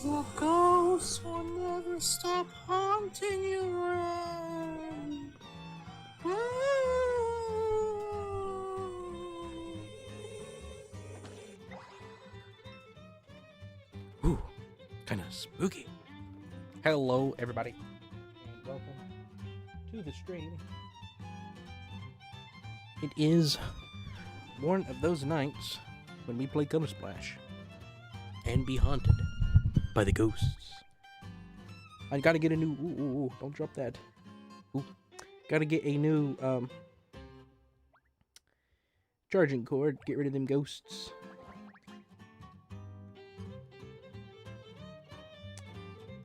The ghosts will never stop haunting you, Ren. Ooh, kind of spooky. Hello, everybody, and welcome to the stream. It is one of those nights when we play Gum Splash and be haunted by the ghosts. I gotta get a new. Ooh, don't drop that. Ooh, gotta get a new charging cord. Get rid of them ghosts.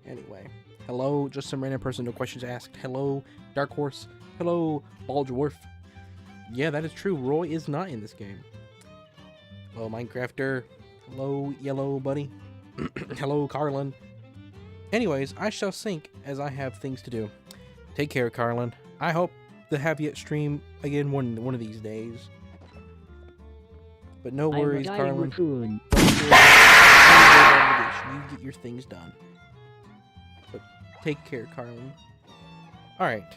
Anyway, hello, just some random person, no questions asked. Hello, Dark Horse. Hello, Ball Dwarf. Yeah, that is true. Roy is not in this game. Hello, Minecrafter. Hello, Yellow Buddy. Hello, Carlin. Anyways, I shall sink as I have things to do. Take care, Carlin. I hope to have you stream again one of these days. But no worries, Carlin. You get your things done. But take care, Carlin. Alright.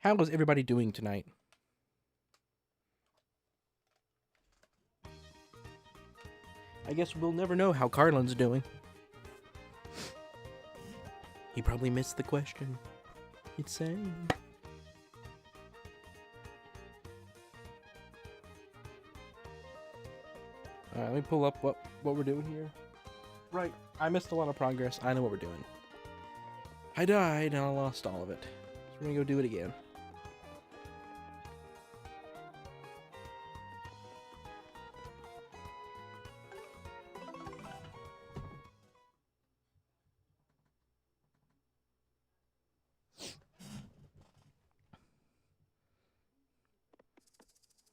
How is everybody doing tonight? I guess we'll never know how Carlin's doing. He probably missed the question. It's sad. Alright, let me pull up what we're doing here. Right, I missed a lot of progress. I know what we're doing. I died and I lost all of it. So we're gonna go do it again.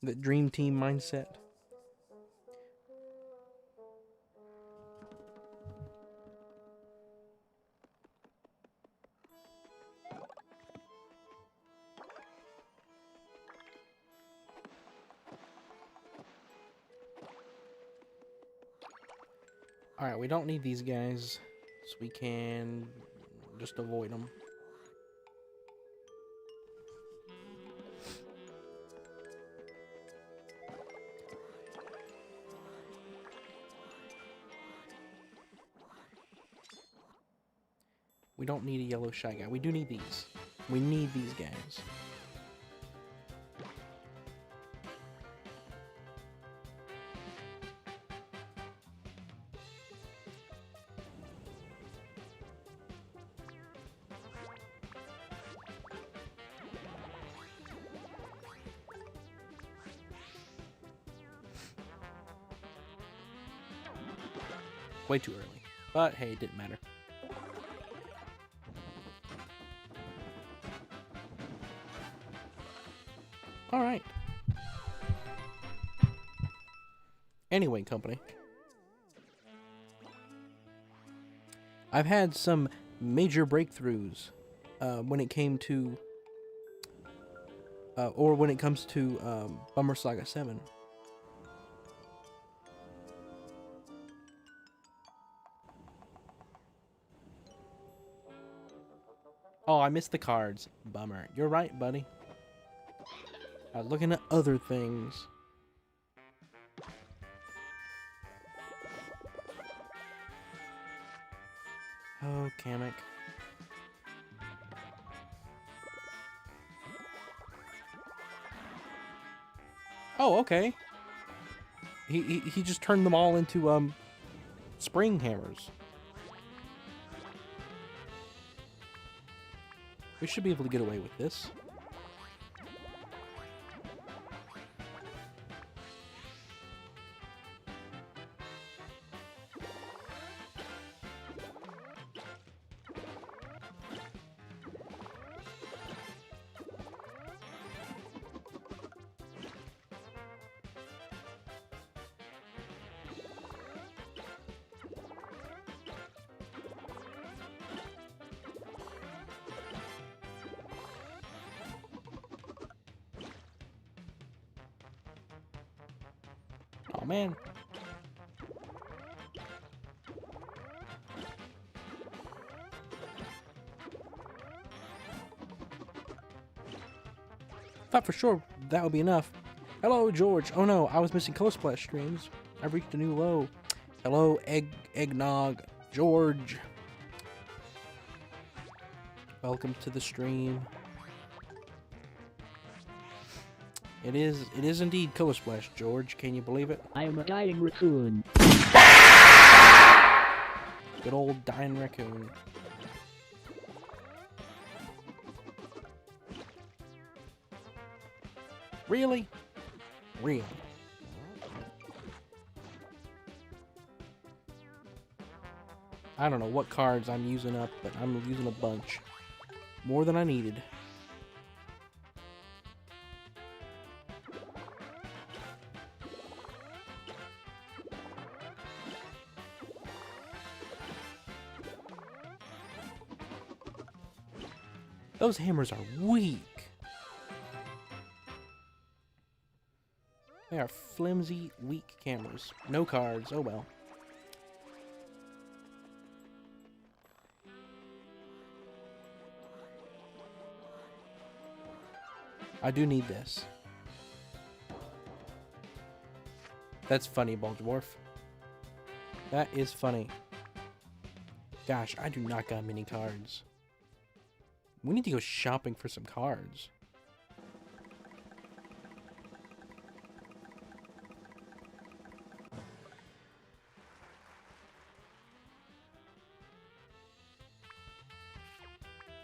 The dream team mindset. Alright, we don't need these guys, so we can just avoid them. We don't need a yellow shy guy. We do need these. We need these guys. Way too early. But hey, it didn't matter. Alright. Anyway, company. I've had some major breakthroughs when it came to or when it comes to Bummer Saga 7. Oh, I missed the cards. Bummer. You're right, buddy. I was looking at other things. Oh, Kamek. Oh, okay. He just turned them all into spring hammers. We should be able to get away with this. Oh man. Thought for sure that would be enough. Hello, George. Oh no, I was missing Color Splash streams. I've reached a new low. Hello, Eggnog George. Welcome to the stream. It is indeed Color Splash, George. Can you believe it? I am a dying raccoon. Good old dying raccoon. Really? Really? I don't know what cards I'm using up, but I'm using a bunch. More than I needed. Those hammers are weak. They are flimsy, weak hammers. No cards. Oh well. I do need this. That's funny, Bulldwarf. That is funny. Gosh, I do not got many cards. We need to go shopping for some cards.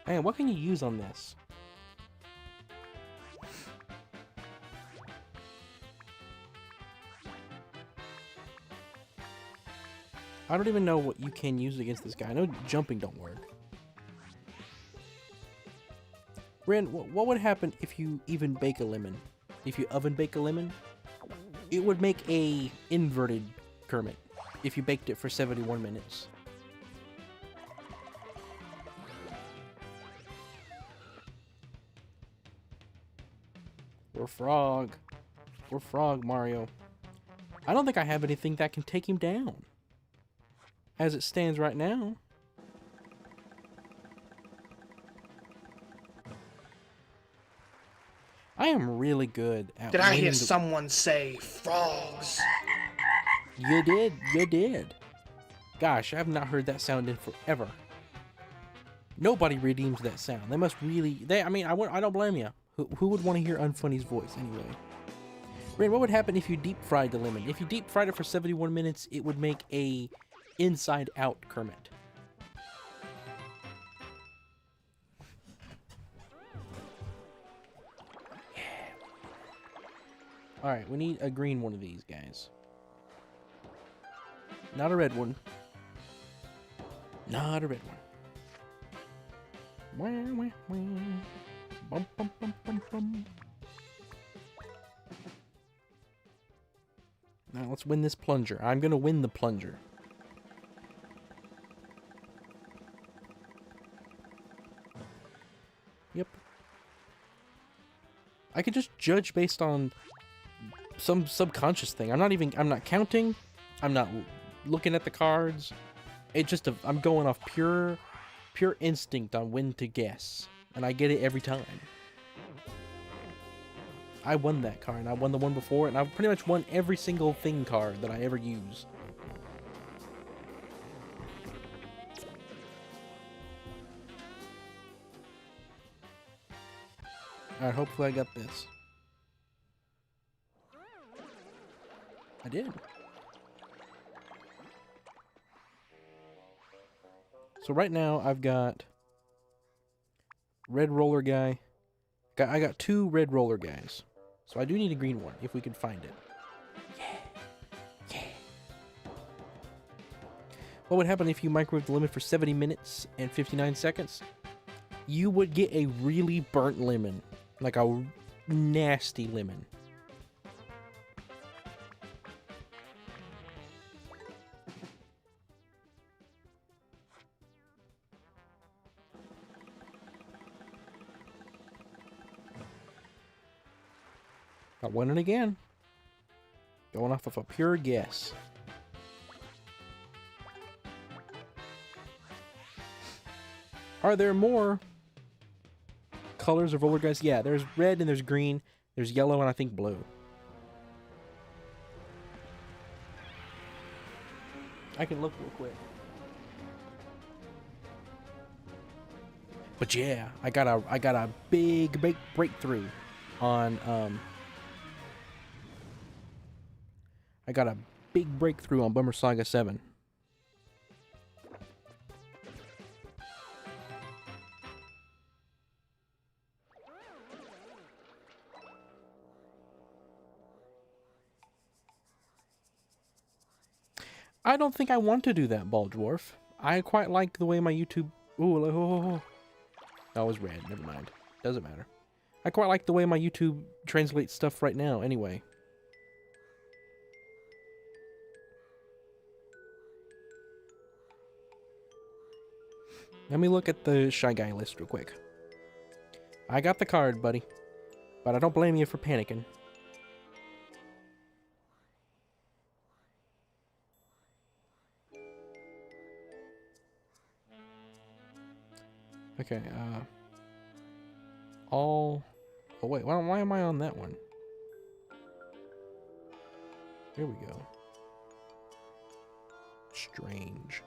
Man, what can you use on this? I don't even know what you can use against this guy. I know jumping don't work. Ren, what would happen if you even bake a lemon? If you oven bake a lemon? It would make a inverted Kermit if you baked it for 71 minutes. We're Frog. We're Frog, Mario. I don't think I have anything that can take him down. As it stands right now. I am really good at Did I hear someone say frogs? You did. You did. Gosh, I have not heard that sound in forever. Nobody redeems that sound. They must really... I mean, I don't blame you. Who would want to hear Unfunny's voice anyway? Ren, what would happen if you deep fried the lemon? If you deep fried it for 71 minutes, it would make a inside out Kermit. Yeah. Alright, we need a green one of these guys. Not a red one. Not a red one. Wah, wah, wah. Bum, bum, bum, bum, bum. Now let's win this plunger. I'm gonna win the plunger. Yep. I could just judge based on some subconscious thing. I'm not counting. I'm not looking at the cards. It's just I'm going off pure instinct on when to guess. And I get it every time. I won that card, and I won the one before, and I've pretty much won every single thing card that I ever use. Alright, hopefully I got this. I did. So right now, I've got red roller guy. I got 2 red roller guys. So I do need a green one, if we can find it. Yeah. Yeah. What would happen if you microwave the lemon for 70 minutes and 59 seconds? You would get a really burnt lemon. Like a nasty lemon. Got winning again. Going off of a pure guess. Are there more colors of roller guys? Yeah, there's red and there's green. There's yellow and I think blue. I can look real quick. But yeah, I got a big breakthrough on I got a big breakthrough on Bummer Saga 7. I don't think I want to do that, Ball Dwarf. I quite like the way my YouTube... Ooh, that was red. Never mind. Doesn't matter. I quite like the way my YouTube translates stuff right now, anyway. Let me look at the Shy Guy list real quick. I got the card, buddy. But I don't blame you for panicking. Okay, all... Oh, wait, why am I on that one? Here we go. Strange.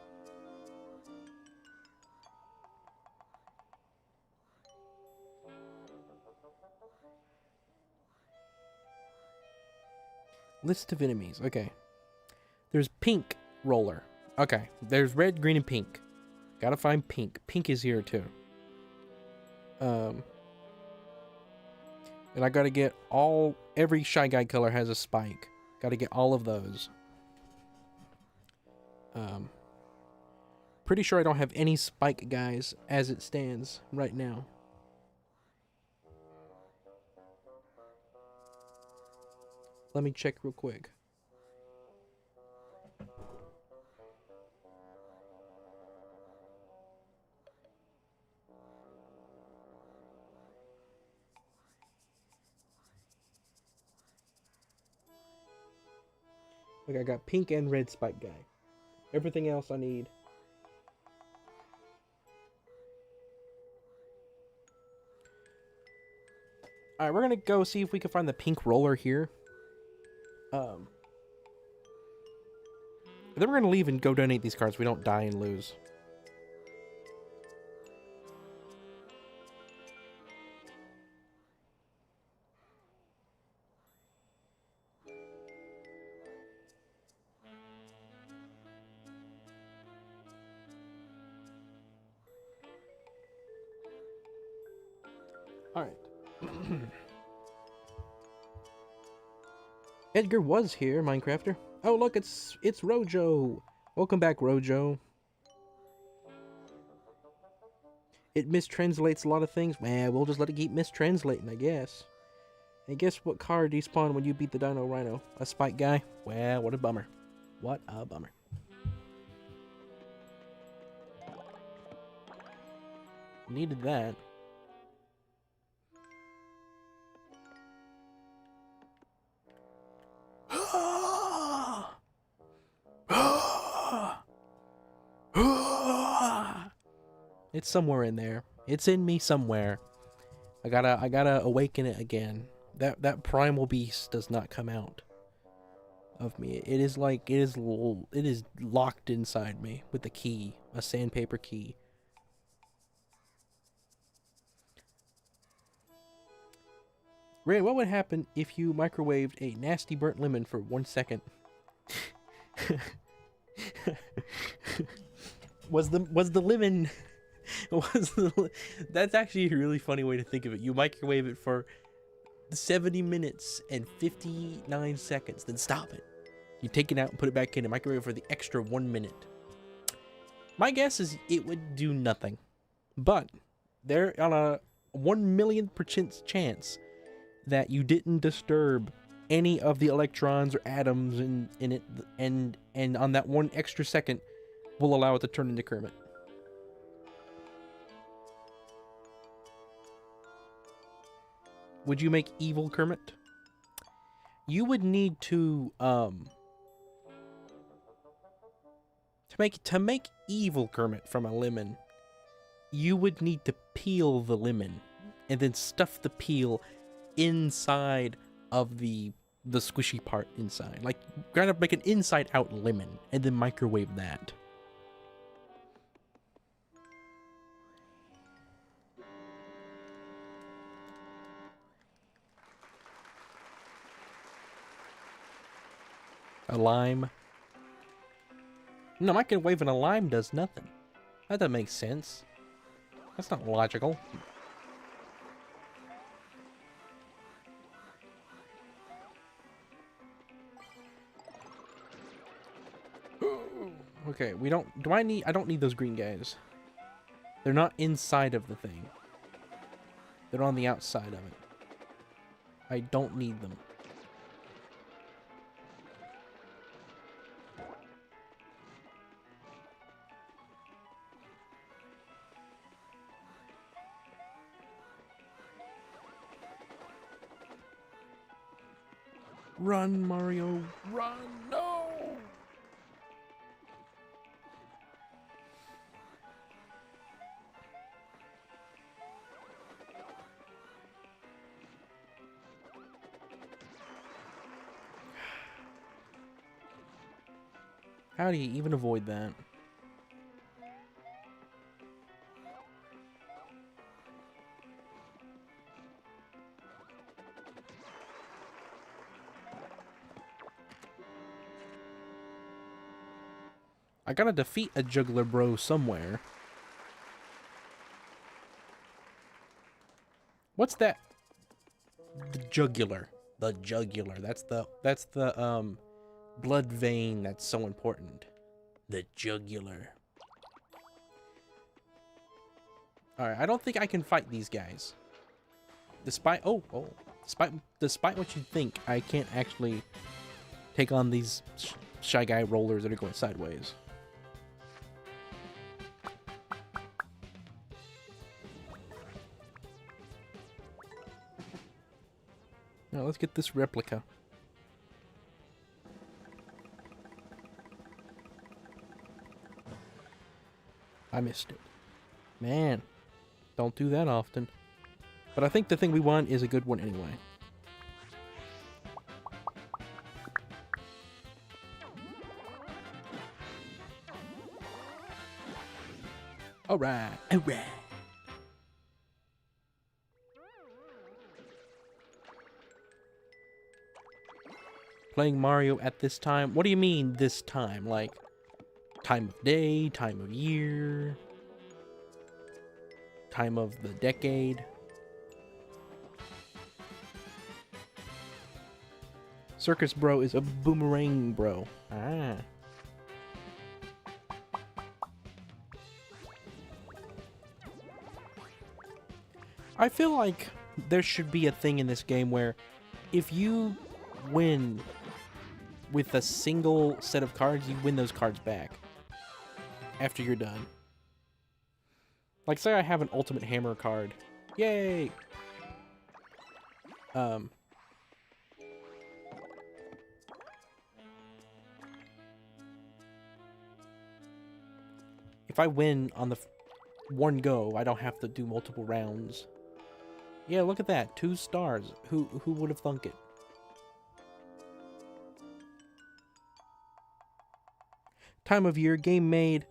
List of enemies. Okay. There's pink roller. Okay. There's red, green, and pink. Gotta find pink. Pink is here too. And I gotta get every Shy Guy color has a spike. Gotta get all of those. Pretty sure I don't have any spike guys as it stands right now. Let me check real quick. Look, I got pink and red spike guy. Everything else I need. Alright, we're gonna go see if we can find the pink roller here. Then we're gonna leave and go donate these cards so we don't die and lose. Alright. Edgar was here, Minecrafter. Oh, look, it's Rojo. Welcome back, Rojo. It mistranslates a lot of things. Well, we'll just let it keep mistranslating, I guess. And guess what card despawned when you beat the Dino Rhino? A spike guy? Well, what a bummer. What a bummer. Needed that. It's somewhere in there. It's in me somewhere. I gotta awaken it again. That primal beast does not come out of me. It is locked inside me with a key, a sandpaper key. Ray, what would happen if you microwaved a nasty burnt lemon for 1 second? was the lemon that's actually a really funny way to think of it. You microwave it for 70 minutes and 59 seconds, then stop it. You take it out and put it back in and microwave it for the extra 1 minute. My guess is it would do nothing. But there on a 1,000,000% chance that you didn't disturb any of the electrons or atoms in it, and on that 1 extra second will allow it to turn into Kermit. Would you make evil Kermit? You would need to make evil Kermit from a lemon, you would need to peel the lemon and then stuff the peel inside of the squishy part inside. Like, kind of make an inside out lemon and then microwave that. A lime. No, microwaving a lime does nothing. That doesn't make sense. That's not logical. Okay, we don't... I don't need those green guys. They're not inside of the thing. They're on the outside of it. I don't need them. Run, Mario, run! No! How do you even avoid that? I gotta defeat a juggler bro somewhere. What's that? The jugular. The jugular. That's the blood vein that's so important. The jugular. Alright, I don't think I can fight these guys. Despite despite what you think, I can't actually take on these Shy Guy rollers that are going sideways. Now let's get this replica. I missed it. Man, don't do that often. But I think the thing we want is a good one anyway. Alright, alright. Playing Mario at this time? What do you mean this time? Like, time of day, time of year, time of the decade? Circus Bro is a boomerang bro. Ah. I feel like there should be a thing in this game where if you win with a single set of cards, you win those cards back after you're done. Like, say I have an Ultimate Hammer card. Yay! If I win on the one go, I don't have to do multiple rounds. Yeah, look at that. 2 stars. Who would have thunk it? Time of year, game made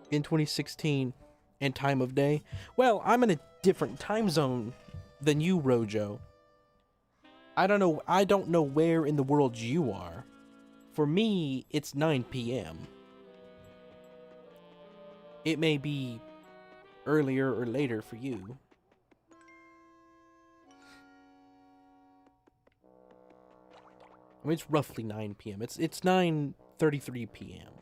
in 2016, and time of day. Well, I'm in a different time zone than you, Rojo. I don't know where in the world you are. For me, it's 9 p.m. It may be earlier or later for you. I mean, it's roughly 9 p.m. It's 9:33 p.m.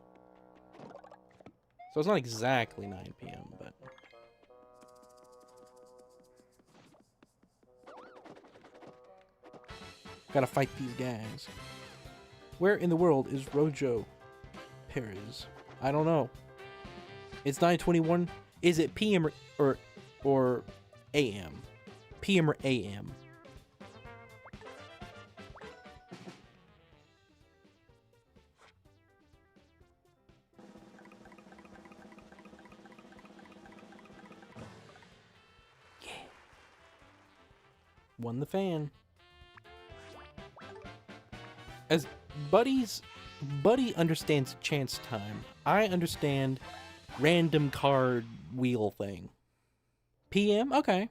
So it's not exactly 9 p.m., but... Gotta fight these guys. Where in the world is Rojo Perez? I don't know. It's 9:21. Is it PM or AM? PM or AM? Won the fan. As Buddy understands chance time. I understand random card wheel thing. PM? Okay.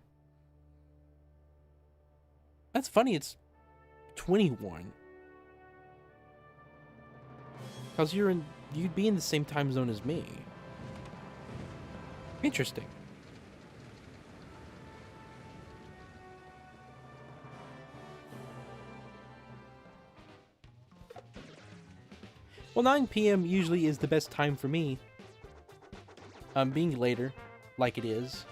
That's funny, it's 21. Because you'd be in the same time zone as me. Interesting. Well, 9 p.m. usually is the best time for me. Being later, like it is.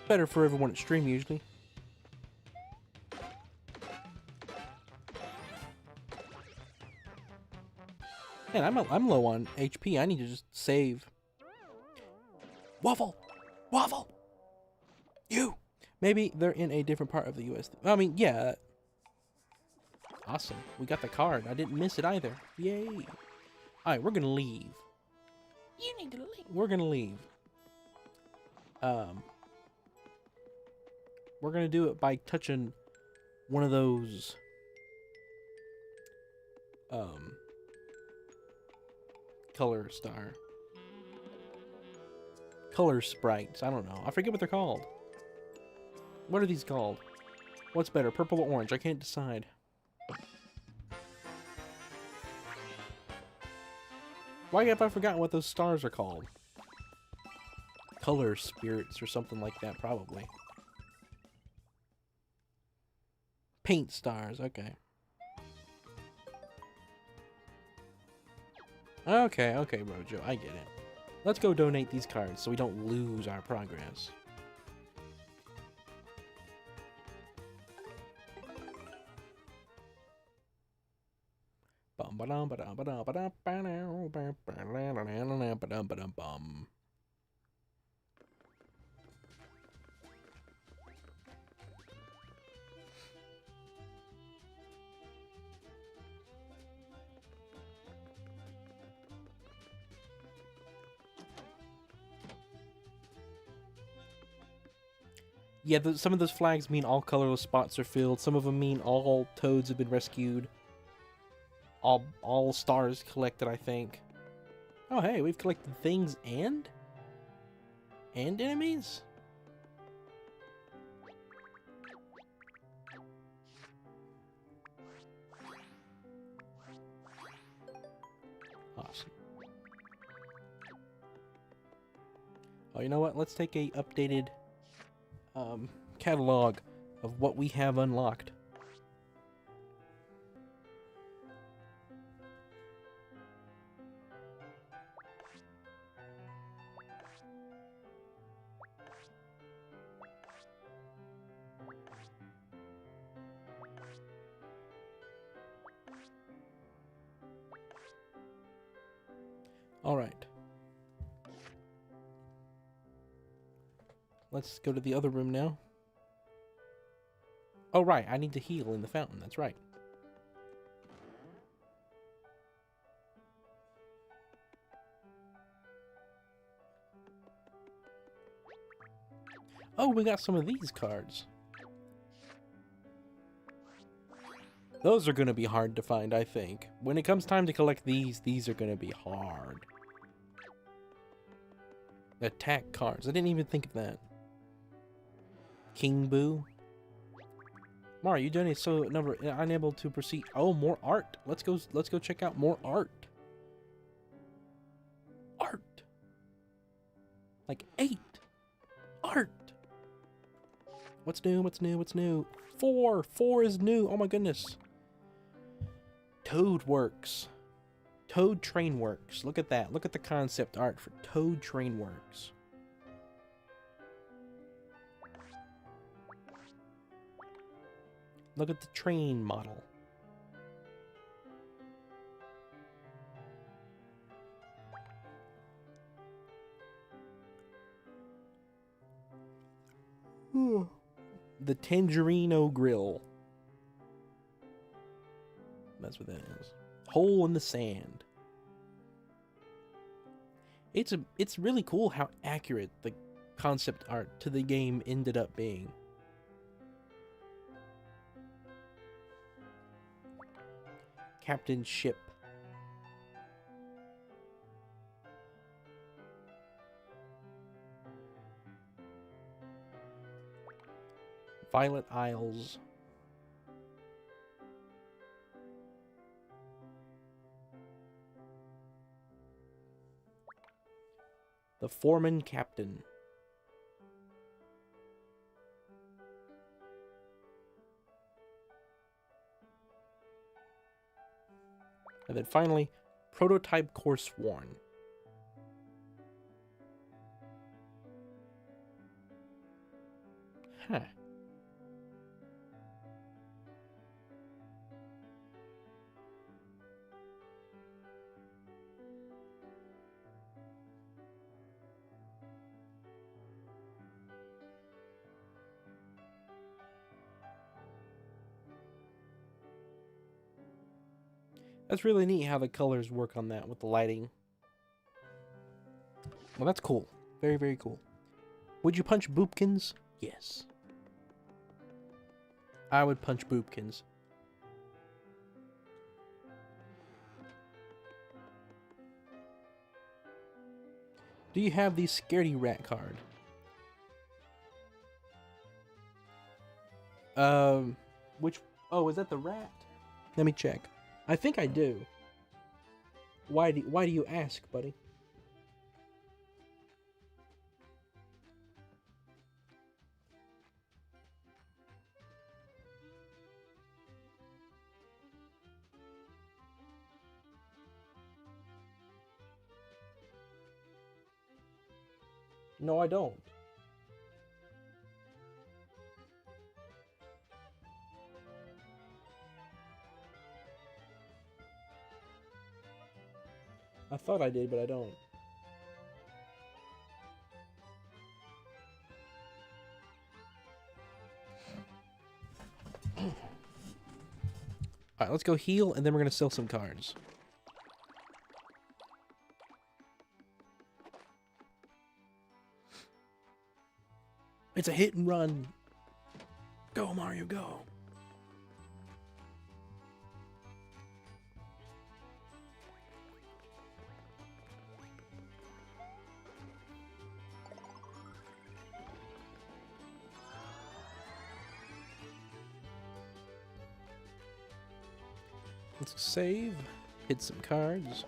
Better for everyone at stream usually. Man, I'm low on HP. I need to just save. Waffle! Waffle! You! Maybe they're in a different part of the US. I mean, yeah. Awesome. We got the card. I didn't miss it either. Yay. Alright, we're gonna leave. You need to leave. We're gonna leave. We're gonna do it by touching one of those color sprites. I don't know. I forget what they're called. What are these called? What's better, purple or orange? I can't decide. Why have I forgotten what those stars are called? Color spirits or something like that, probably. Paint stars, okay. Okay, Rojo, I get it. Let's go donate these cards so we don't lose our progress. Yeah, some of those flags mean all colorless spots are filled. Some of them mean all toads have been rescued. All stars collected, I think. Oh, hey, we've collected things and enemies? Awesome. Oh, you know what? Let's take a updated catalog of what we have unlocked. All right. Let's go to the other room now. Oh, right. I need to heal in the fountain. That's right. Oh, we got some of these cards. Those are going to be hard to find, I think. When it comes time to collect these are going to be hard. Attack cards. I didn't even think of that. King Boo. Mara, you donated so number unable to proceed. Oh, more art. Let's go check out more art. Art. Like 8. Art. What's new? What's new? What's new? 4. 4 is new. Oh my goodness. Toad Works. Toad Train Works. Look at that. Look at the concept art for Toad Train Works. Look at the train model. The Tangerino Grill. That's what that is. Hole in the sand. It's really cool how accurate the concept art to the game ended up being. Captain Ship. Violet Isles. The Foreman Captain. And then finally, Prototype Course Worn. Huh. That's really neat how the colors work on that with the lighting. Well, that's cool. Very, very cool. Would you punch Boopkins? Yes. I would punch Boopkins. Do you have the Scaredy Rat card? Which... Oh, is that the rat? Let me check. I think I do. Why do you ask, buddy? No, I don't. I thought I did, but I don't. Alright, let's go heal, and then we're going to sell some cards. It's a hit and run. Go, Mario, go. Let's save, hit some cards.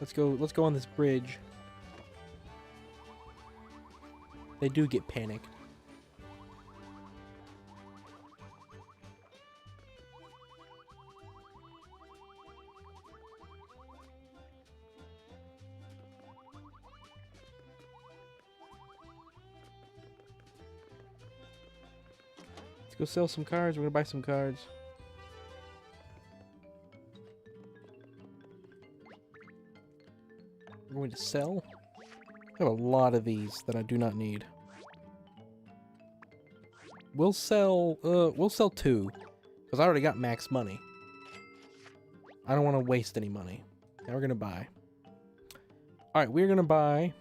Let's go on this bridge. They do get panicked. Let's go sell some cards. We're gonna buy some cards. We're going to sell. I have a lot of these that I do not need. We'll sell two, because I already got max money. I don't want to waste any money. Now we're gonna buy. All right, we're gonna buy.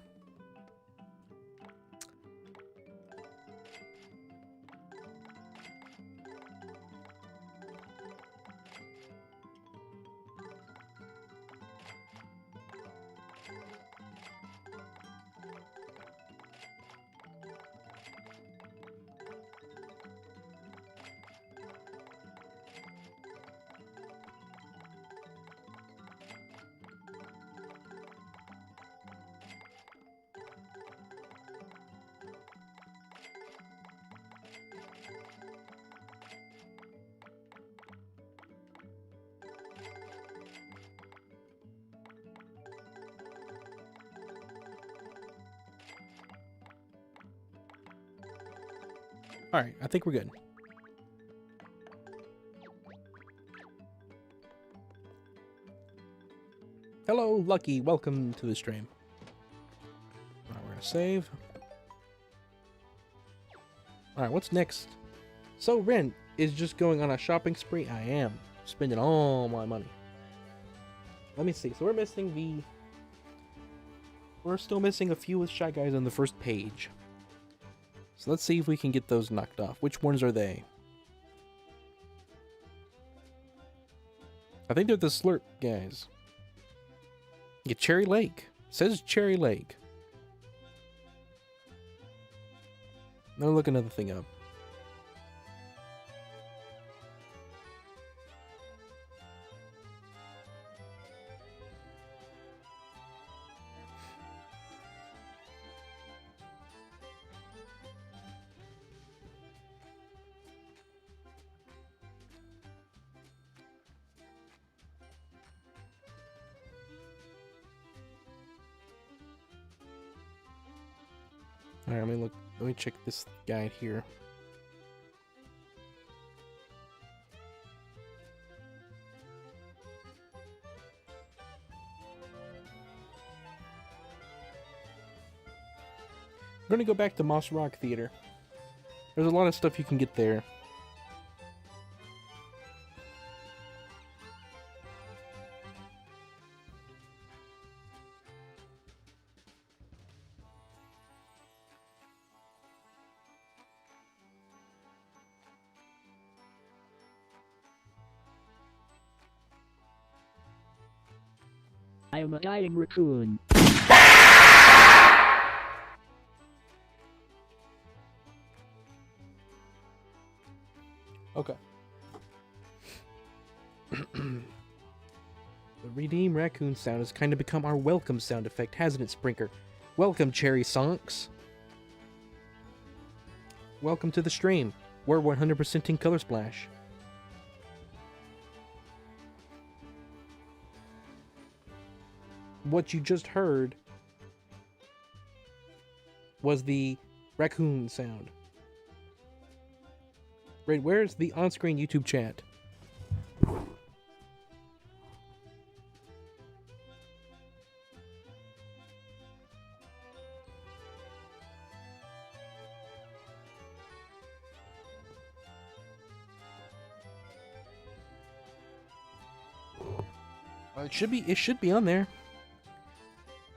Alright, I think we're good. Hello, Lucky. Welcome to the stream. Alright, we're gonna save. Alright, what's next? So, Ren is just going on a shopping spree? I am. Spending all my money. Let me see. So we're missing the... We're still missing a few Shy Guys on the first page. So let's see if we can get those knocked off. Which ones are they? I think they're the Slurp guys. Yeah, Cherry Lake. It says Cherry Lake. Let me look another thing up. Alright, let me check this guide here. I'm gonna go back to Moss Rock Theater. There's a lot of stuff you can get there. I am a dying raccoon. Okay. The Redeem Raccoon sound has kind of become our welcome sound effect, hasn't it, Sprinker? Welcome, Cherry Sonks. Welcome to the stream. We're 100% in Color Splash. What you just heard was the raccoon sound. Right, where's the on-screen YouTube chat? It should be on there.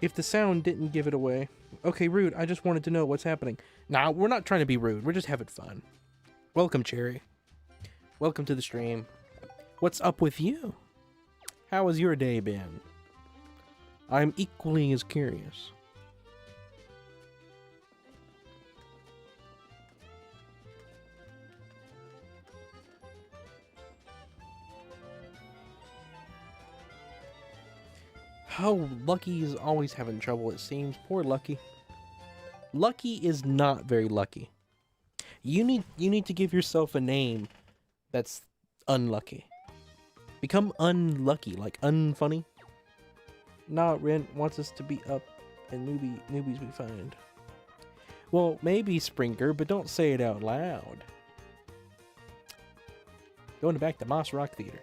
If the sound didn't give it away. Okay, Rude, I just wanted to know what's happening. Nah, we're not trying to be rude. We're just having fun. Welcome, Cherry. Welcome to the stream. What's up with you? How has your day been? I'm equally as curious. Oh, Lucky is always having trouble, it seems. Poor Lucky. Lucky is not very lucky. You need to give yourself a name that's unlucky. Become unlucky, like unfunny. Nah, Ren wants us to be up and newbies we find. Well, maybe Springer, but don't say it out loud. Going back to Moss Rock Theater.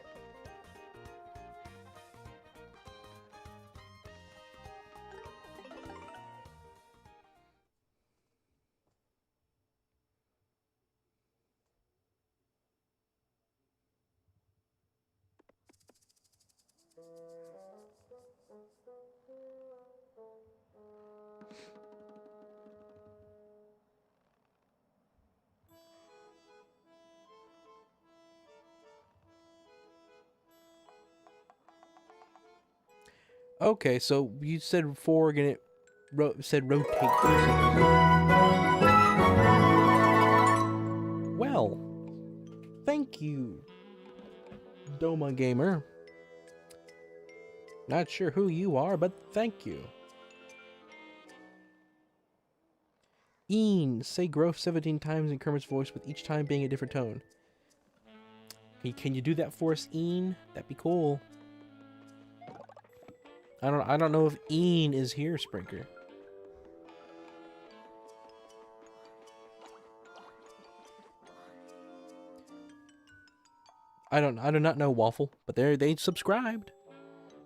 Okay, so you said forward and it said rotate. Well, thank you, Doma Gamer. Not sure who you are, but thank you. Ian, say growth 17 times in Kermit's voice with each time being a different tone. Can you do that for us, Ian? That'd be cool. I don't know if Ian is here, Springer. I do not know Waffle, but they subscribed.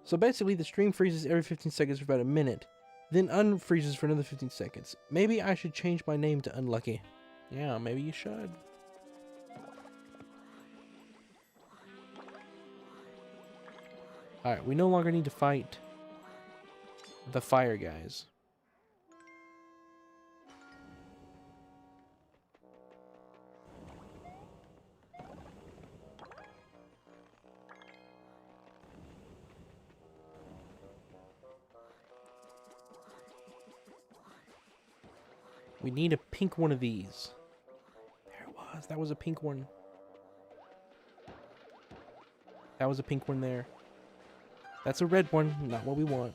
So basically the stream freezes every 15 seconds for about a minute, then unfreezes for another 15 seconds. Maybe I should change my name to Unlucky. Yeah, maybe you should. Alright, we no longer need to fight the fire guys. We need a pink one of these. There it was. That was a pink one. That was a pink one there. That's a red one. Not what we want.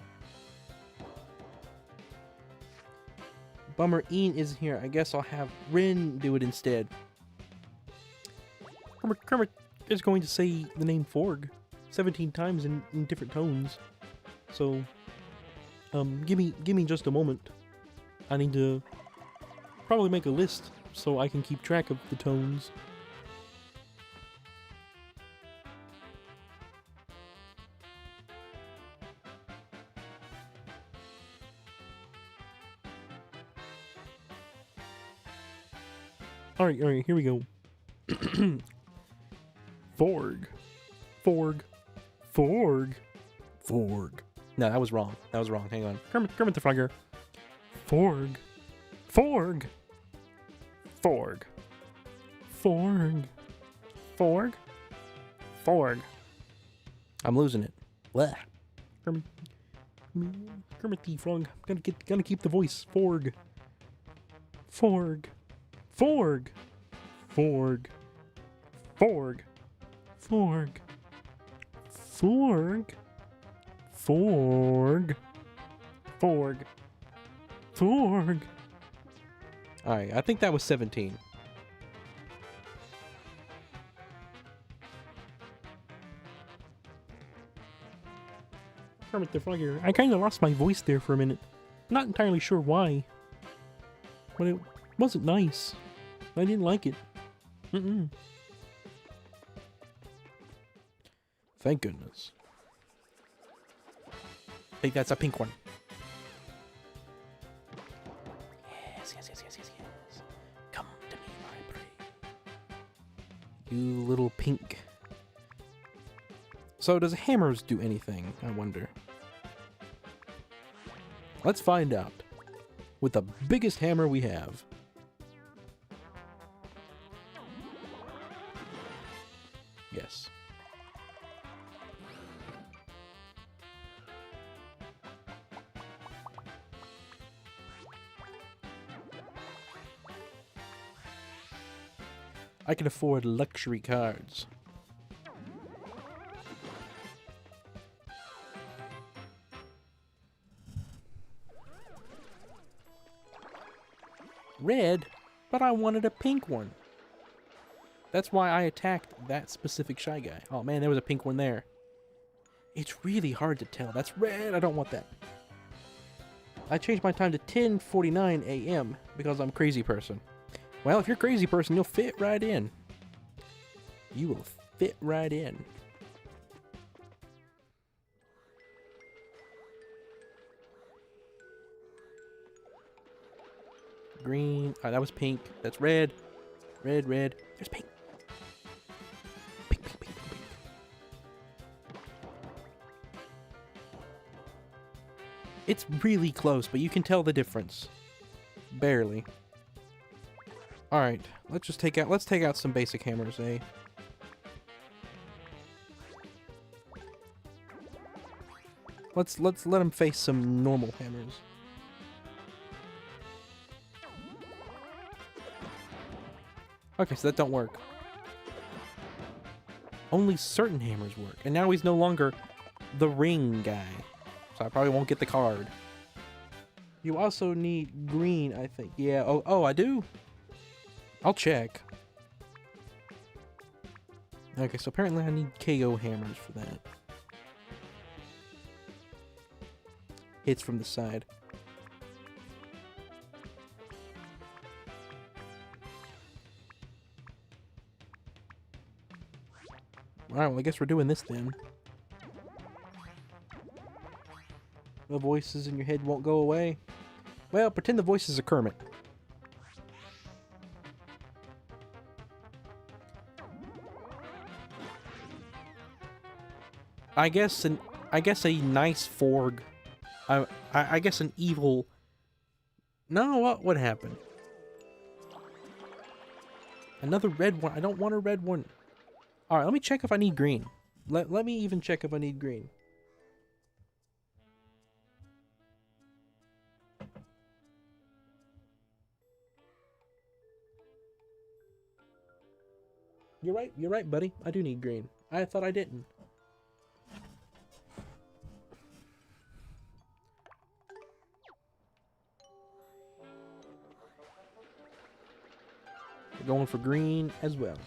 Bummer Ian isn't here. I guess I'll have Rin do it instead. Kermit is going to say the name Forg 17 times in different tones. So, give me just a moment. I need to probably make a list so I can keep track of the tones. Alright, here we go. Forg. No, that was wrong. Hang on. Kermit the Frogger. Forg. I'm losing it. Blah. Kermit the Frog. Gonna keep the voice. Forg. Alright, I think that was 17. Kermit the Frogger. I kinda lost my voice there for a minute. Not entirely sure why. But it wasn't nice. I didn't like it. Thank goodness. I think that's a pink one. Yes. Come to me, I pray. You little pink. So does hammers do anything, I wonder? Let's find out. With the biggest hammer we have. Yes. I can afford luxury cards. Red, but I wanted a pink one. That's why I attacked that specific Shy Guy. Oh man, there was a pink one there. It's really hard to tell. That's red. I don't want that. I changed my time to 10:49 a.m. because I'm a crazy person. Well, if you're a crazy person, you'll fit right in. You will fit right in. Green. Oh, that was pink. That's red. Red. There's pink. Pink. It's really close, but you can tell the difference. Barely. Alright, let's take out some basic hammers, eh? Let's let them face some normal hammers. Okay, so that don't work. Only certain hammers work. And now he's no longer the ring guy. So I probably won't get the card. You also need green, I think. Yeah, oh, I do? I'll check. Okay, so apparently I need KO hammers for that. Hits from the side. Alright, well I guess we're doing this then. The voices in your head won't go away. Well, pretend the voices are Kermit. I guess I guess a nice Forg. I guess an evil... No, what would happen? Another red one. I don't want a red one. Alright, let me check if I need green. Let me even check if I need green. You're right, buddy. I do need green. I thought I didn't. We're going for green as well.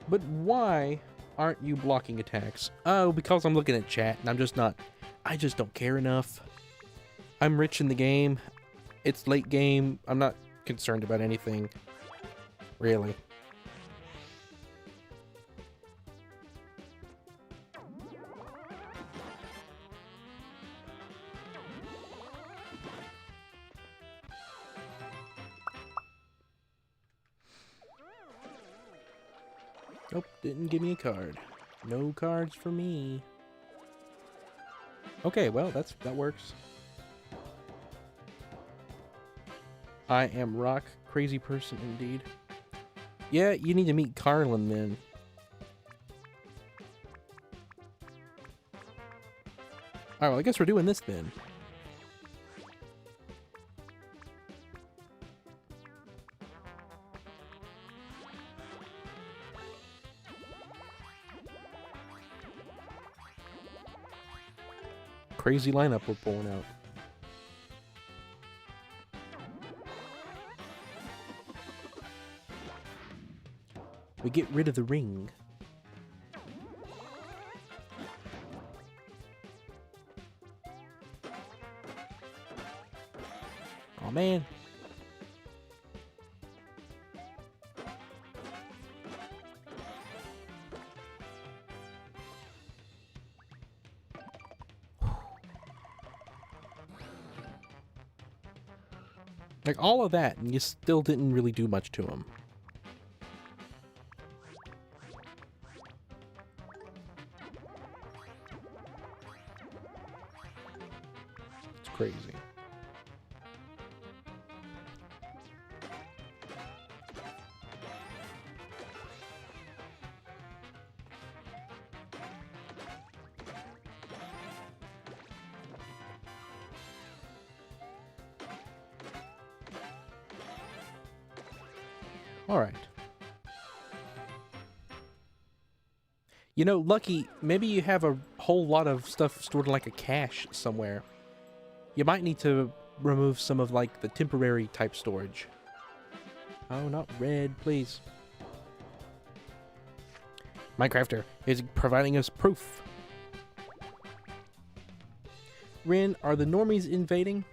But why aren't you blocking attacks? Oh, because I'm looking at chat and I'm just not... I just don't care enough. I'm rich in the game. It's late game. I'm not concerned about anything. Really. Nope, didn't give me a card. No cards for me. Okay, well, that works. I am rock crazy person indeed. Yeah, you need to meet Carlin then. Alright, well, I guess we're doing this then. Crazy lineup we're pulling out. We get rid of the ring. Oh man. Like, all of that, and you still didn't really do much to him. It's crazy. Alright. You know, Lucky, maybe you have a whole lot of stuff stored in like a cache somewhere. You might need to remove some of like the temporary type storage. Oh, not red, please. Minecrafter is providing us proof. Rin, are the normies invading?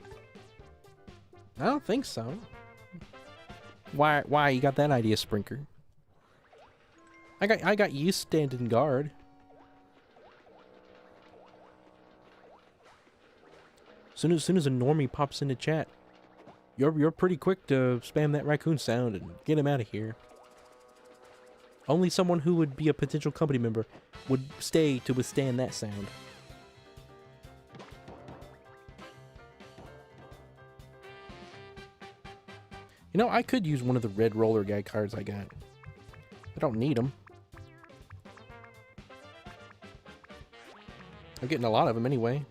I don't think so. Why you got that idea, Sprinker? I got you standing guard. Soon as a normie pops into chat, you're pretty quick to spam that raccoon sound and get him out of here. Only someone who would be a potential company member would stay to withstand that sound. You know, I could use one of the red roller guy cards I got. I don't need them. I'm getting a lot of them anyway.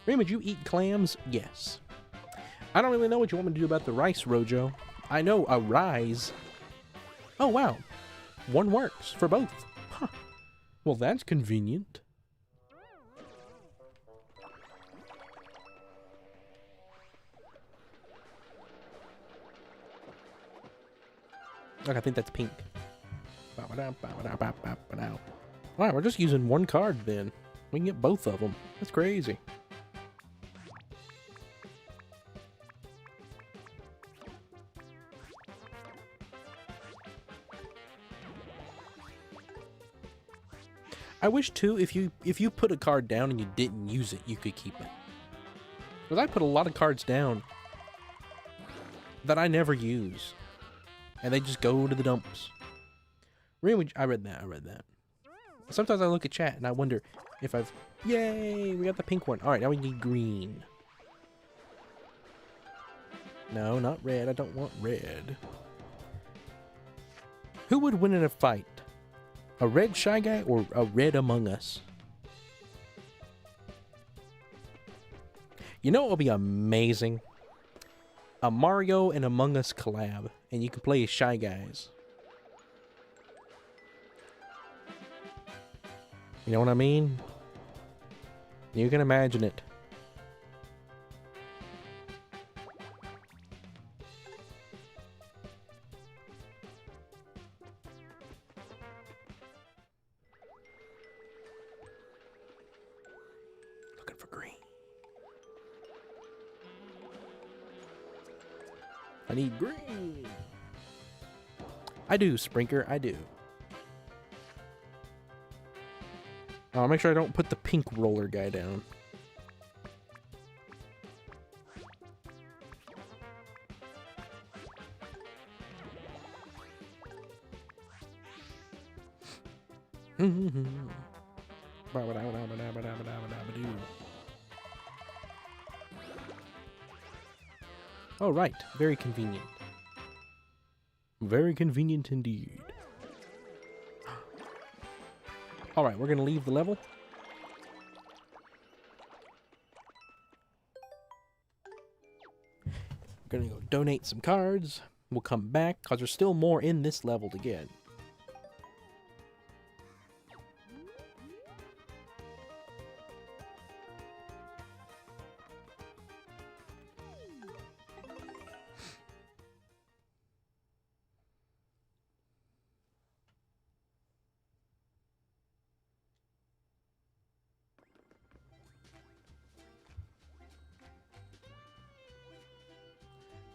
Ray, would you eat clams? Yes. I don't really know what you want me to do about the rice, Rojo. I know a rise. Oh, wow. One works for both. Huh. Well, that's convenient. Okay, I think that's pink. Alright, we're just using one card then. We can get both of them. That's crazy. I wish too, if you put a card down and you didn't use it, you could keep it. Because I put a lot of cards down that I never use. And they just go to the dumps. Really, I read that. Sometimes I look at chat and I wonder if I've... Yay! We got the pink one. Alright, now we need green. No, not red. I don't want red. Who would win in a fight? A red Shy Guy or a red Among Us? You know what would be amazing? A Mario and Among Us collab. And you can play as Shy Guys. You know what I mean? You can imagine it. Looking for green. I need green. I do, Sprinker, I do. I'll make sure I don't put the pink roller guy down. Oh, right. Very convenient. Very convenient indeed. Alright, we're going to leave the level. We're going to go donate some cards. We'll come back, because there's still more in this level to get.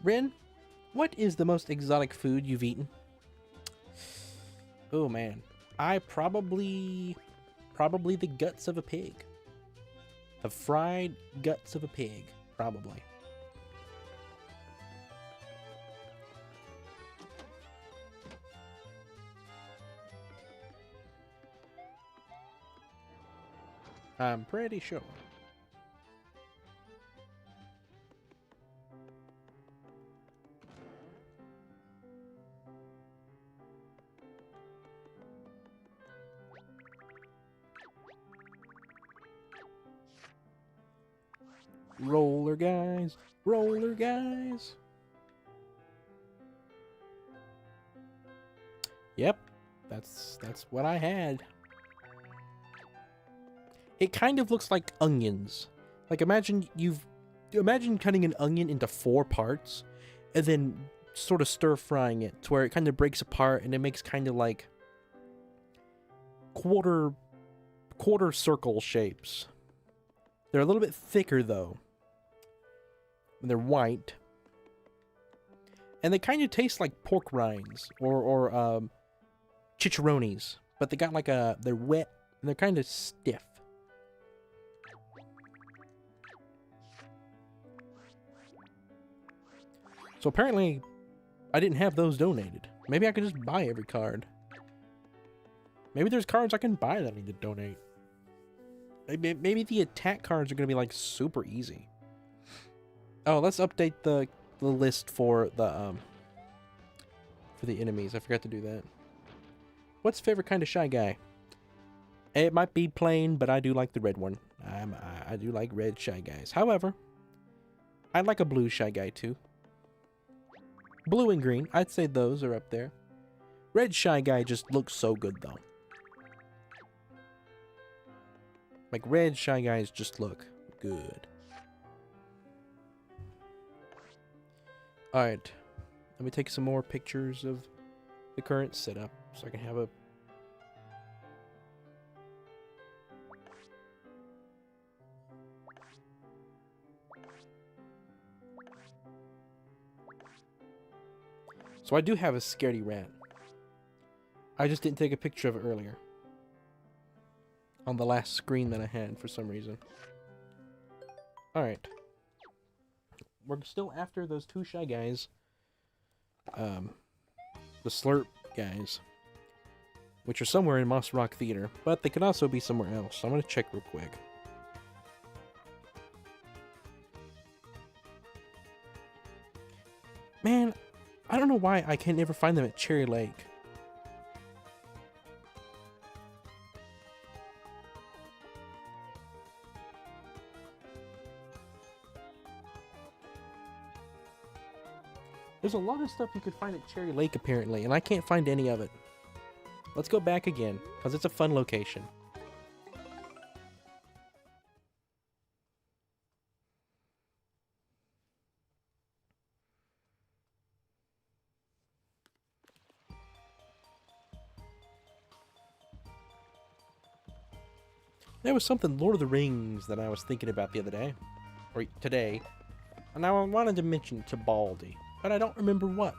Rin, what is the most exotic food you've eaten? Oh man, I probably the guts of a pig. The fried guts of a pig, probably. I'm pretty sure. Roller guys, roller guys. Yep, that's what I had. It kind of looks like onions. Like imagine cutting an onion into 4 parts and then sort of stir frying it to where it kind of breaks apart and it makes kind of like quarter circle shapes. They're a little bit thicker though. And they're white. And they kind of taste like pork rinds or chicharrones, but they got like they're wet and they're kind of stiff. So apparently I didn't have those donated. Maybe I could just buy every card. Maybe there's cards I can buy that I need to donate. Maybe the attack cards are going to be like super easy. Oh, let's update the list for the enemies. I forgot to do that. What's favorite kind of Shy Guy? It might be plain, but I do like the red one. I do like red Shy Guys. However, I like a blue Shy Guy too. Blue and green, I'd say those are up there. Red Shy Guy just looks so good though. Like red Shy Guys just look good. Alright, let me take some more pictures of the current setup so I can have a... So I do have a scaredy rat. I just didn't take a picture of it earlier. On the last screen that I had for some reason. Alright. We're still after those 2 Shy Guys. the Slurp guys, which are somewhere in Moss Rock Theater, but they could also be somewhere else. So I'm gonna check real quick. Man, I don't know why I can never find them at Cherry Lake. There's a lot of stuff you could find at Cherry Lake apparently, and I can't find any of it. Let's go back again, because it's a fun location. There was something Lord of the Rings that I was thinking about the other day, or today, and I wanted to mention to Baldi, but I don't remember what.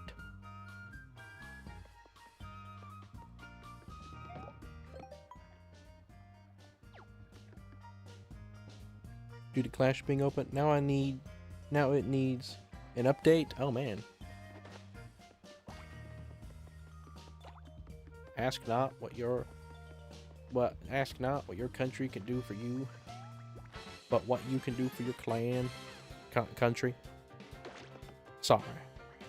Due to Clash being open, now it needs an update. Oh man. Ask not what your country can do for you, but what you can do for your clan, country. Sorry,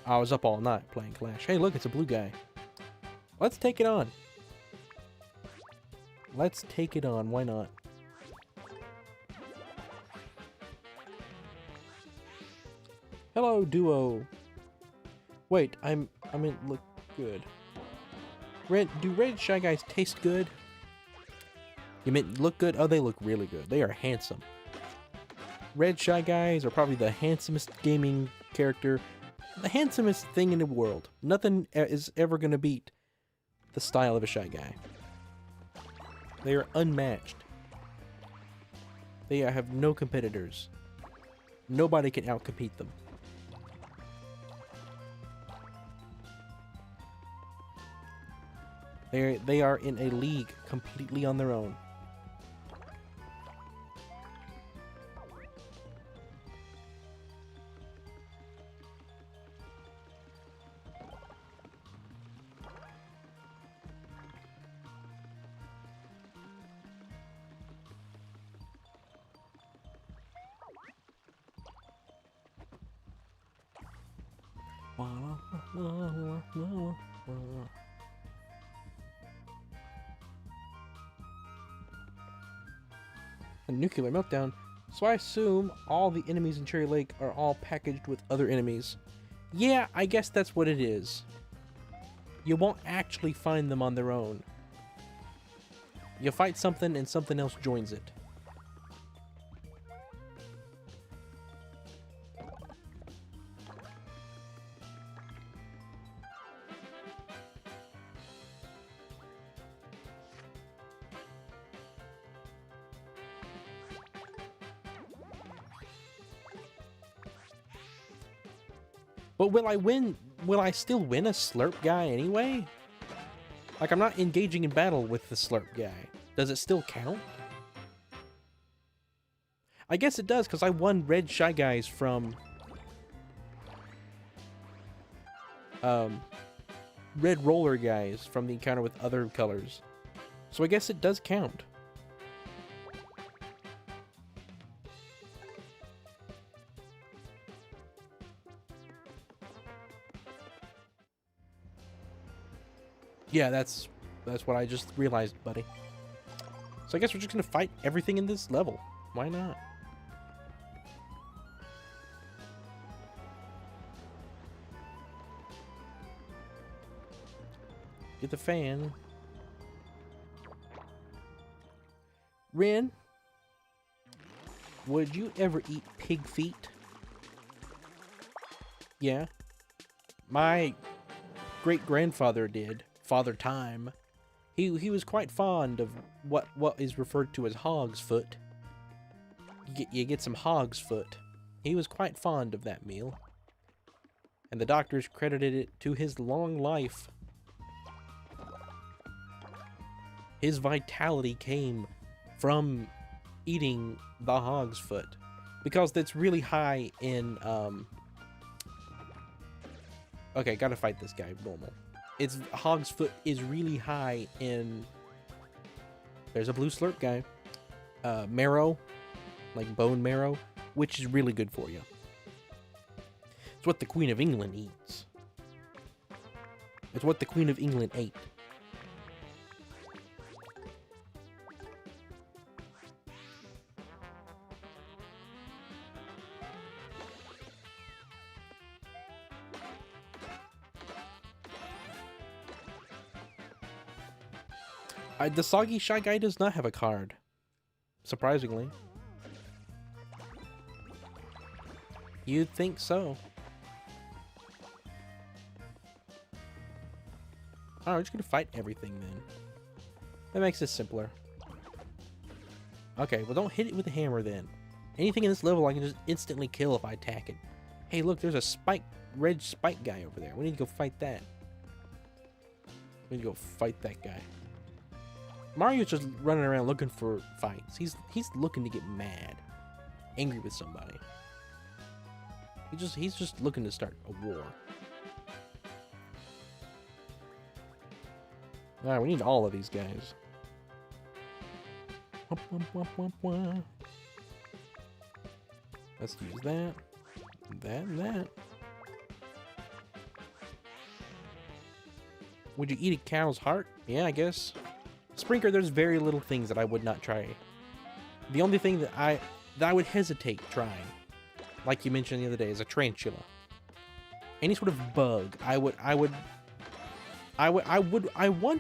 I was up all night playing Clash. Hey, look, it's a blue guy. Let's take it on. Let's take it on. Why not? Hello, duo. Wait, I meant look good. Do red Shy Guys taste good? You meant look good? Oh, they look really good. They are handsome. Red Shy Guys are probably the handsomest gaming character, the handsomest thing in the world. Nothing is ever going to beat the style of a Shy Guy. They are unmatched. They have no competitors. Nobody can outcompete them. They are in a league completely on their own. A nuclear meltdown, so I assume all the enemies in Cherry Lake are all packaged with other enemies. Yeah, I guess that's what it is. You won't actually find them on their own. You fight something and something else joins it. But will I win? Will I still win a Slurp guy anyway? Like, I'm not engaging in battle with the Slurp guy. Does it still count? I guess it does, because I won Red Shy Guys from Red Roller Guys from the encounter with other colors. So I guess it does count. Yeah, that's what I just realized, buddy. So I guess we're just gonna fight everything in this level. Why not? Get the fan. Ren, would you ever eat pig feet? Yeah. My great-grandfather did. Father Time. He was quite fond of what is referred to as hog's foot. You get some hog's foot. He was quite fond of that meal. And the doctors credited it to his long life. His vitality came from eating the hog's foot, because that's really high in Okay, gotta fight this guy normal. It's Hog's Foot is really high in. There's a blue slurp guy. Marrow, like bone marrow, which is really good for you. It's what the Queen of England eats. It's what the Queen of England ate. The Soggy Shy Guy does not have a card. Surprisingly. You'd think so. Oh, we're just gonna fight everything then. That makes this simpler. Okay, well don't hit it with a hammer then. Anything in this level I can just instantly kill if I attack it. Hey look, there's a red spike guy over there. We need to go fight that. We need to go fight that guy. Mario's just running around looking for fights. He's looking to get mad. Angry with somebody. He's just looking to start a war. Alright, we need all of these guys. Let's use that. That and that. Would you eat a cow's heart? Yeah, I guess. Sprinkler, there's very little things that I would not try. The only thing that I would hesitate trying, like you mentioned the other day, is a tarantula. Any sort of bug, I want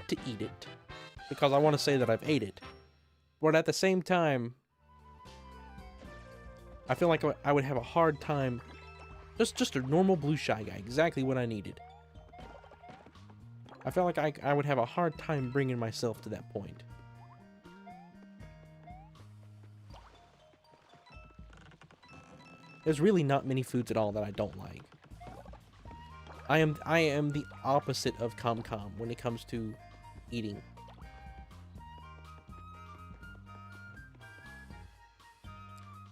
to eat it because I want to say that I've ate it. But at the same time, I feel like I would have a hard time. Just a normal blue shy guy, exactly what I needed. I felt like I would have a hard time bringing myself to that point. There's really not many foods at all that I don't like. I am the opposite of ComCom when it comes to eating.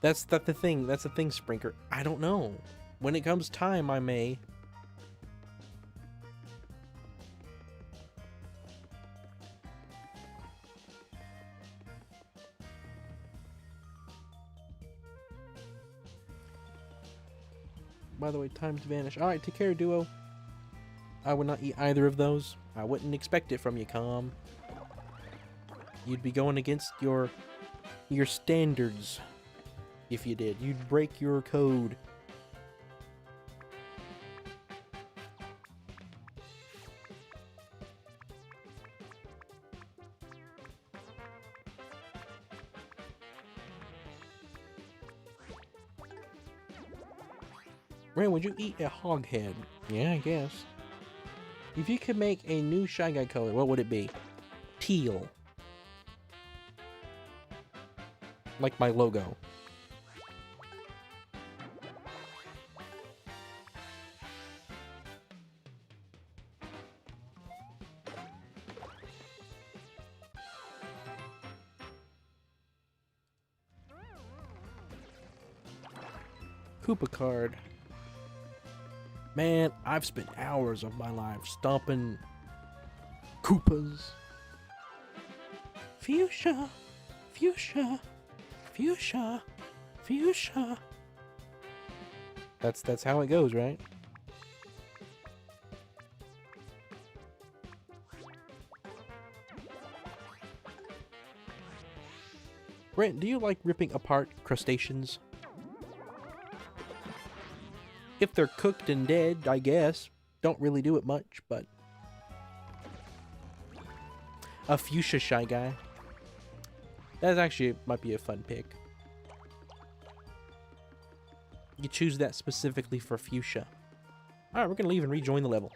That's the thing, Sprinkler. I don't know. When it comes time, I may. By the way, time's vanished. Alright, take care, Duo. I would not eat either of those. I wouldn't expect it from you, Com. You'd be going against your standards if you did. You'd break your code. Ren, would you eat a hog head? Yeah, I guess. If you could make a new Shy Guy color, what would it be? Teal. Like my logo. Koopa card. Man, I've spent hours of my life stomping Koopas. Fuchsia, fuchsia, fuchsia, fuchsia. That's how it goes, right? Brent, do you like ripping apart crustaceans? If they're cooked and dead, I guess. Don't really do it much, but... A fuchsia Shy Guy. That actually might be a fun pick. You choose that specifically for fuchsia. Alright, we're gonna leave and rejoin the level.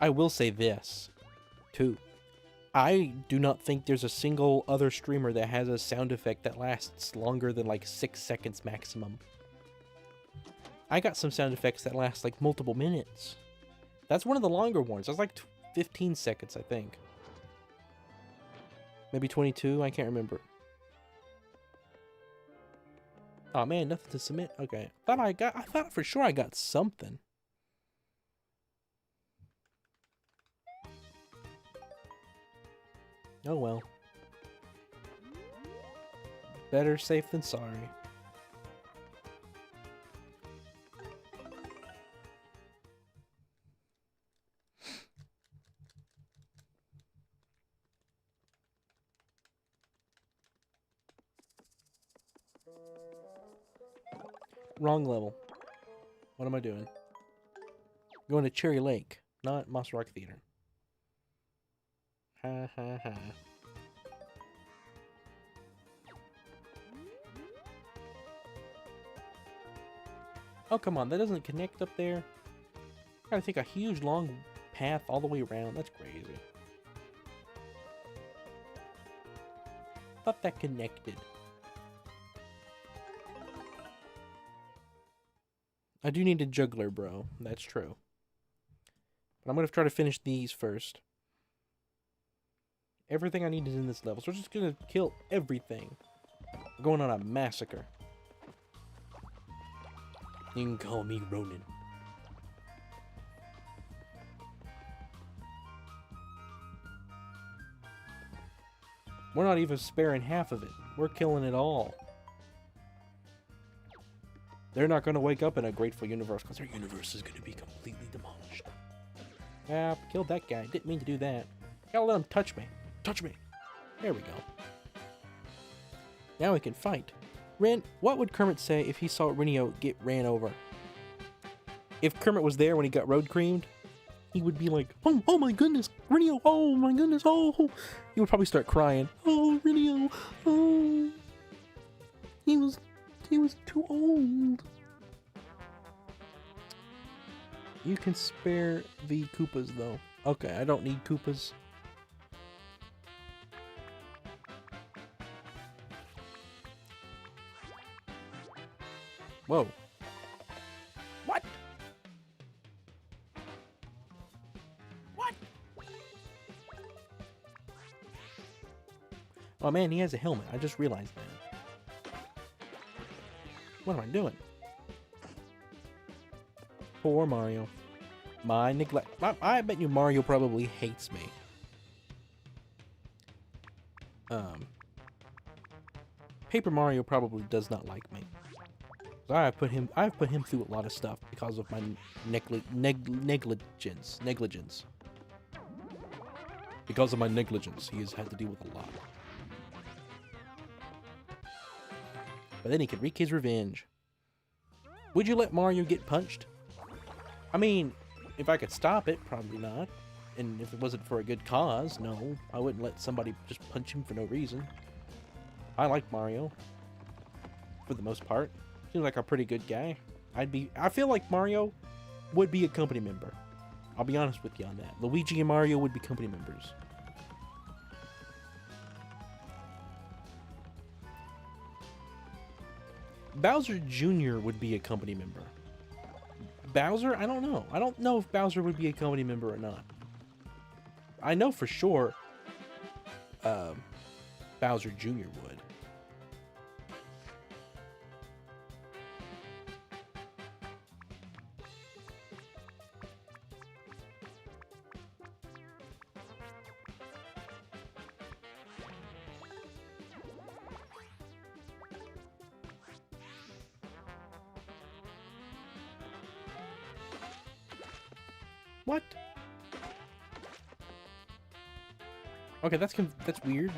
I will say this, too. I do not think there's a single other streamer that has a sound effect that lasts longer than like 6 seconds maximum. I got some sound effects that last like multiple minutes. That's one of the longer ones. That's like 15 seconds, I think. Maybe 22, I can't remember. Oh man, nothing to submit. Okay. I thought for sure I got something. Oh well. Better safe than sorry. Wrong level. What am I doing? Going to Cherry Lake, not Moss Rock Theater. Ha ha ha. Oh, come on. That doesn't connect up there. Gotta take a huge long path all the way around. That's crazy. Thought that connected. I do need a juggler, bro. That's true. But I'm gonna try to finish these first. Everything I need is in this level, so we're just gonna kill everything. We're going on a massacre. You can call me Ronin. We're not even sparing half of it. We're killing it all. They're not going to wake up in a grateful universe because their universe is going to be completely demolished. Ah, killed that guy. Didn't mean to do that. Gotta let him touch me. Touch me. There we go. Now we can fight. What would Kermit say if he saw Rinio get ran over? If Kermit was there when he got road creamed, he would be like, oh my goodness, Rinio, oh my goodness, oh. He would probably start crying. Oh, Rinio, oh. He was too old. You can spare the Koopas, though. Okay, I don't need Koopas. Whoa. What? What? Oh man, he has a helmet. I just realized that. What am I doing? Poor Mario. My neglect. I bet you Mario probably hates me. Paper Mario probably does not like me. I've put him through a lot of stuff because of my negligence. Because of my negligence, he has had to deal with a lot. But then he can wreak his revenge. Would you let Mario get punched? I mean, if I could stop it, probably not. And if it wasn't for a good cause, no. I wouldn't let somebody just punch him for no reason. I like Mario. For the most part. Seems like a pretty good guy. I feel like Mario would be a company member. I'll be honest with you on that. Luigi and Mario would be company members. Bowser Jr. would be a company member. Bowser? I don't know. I don't know if Bowser would be a company member or not. I know for sure Bowser Jr. would. What? Okay, that's weird.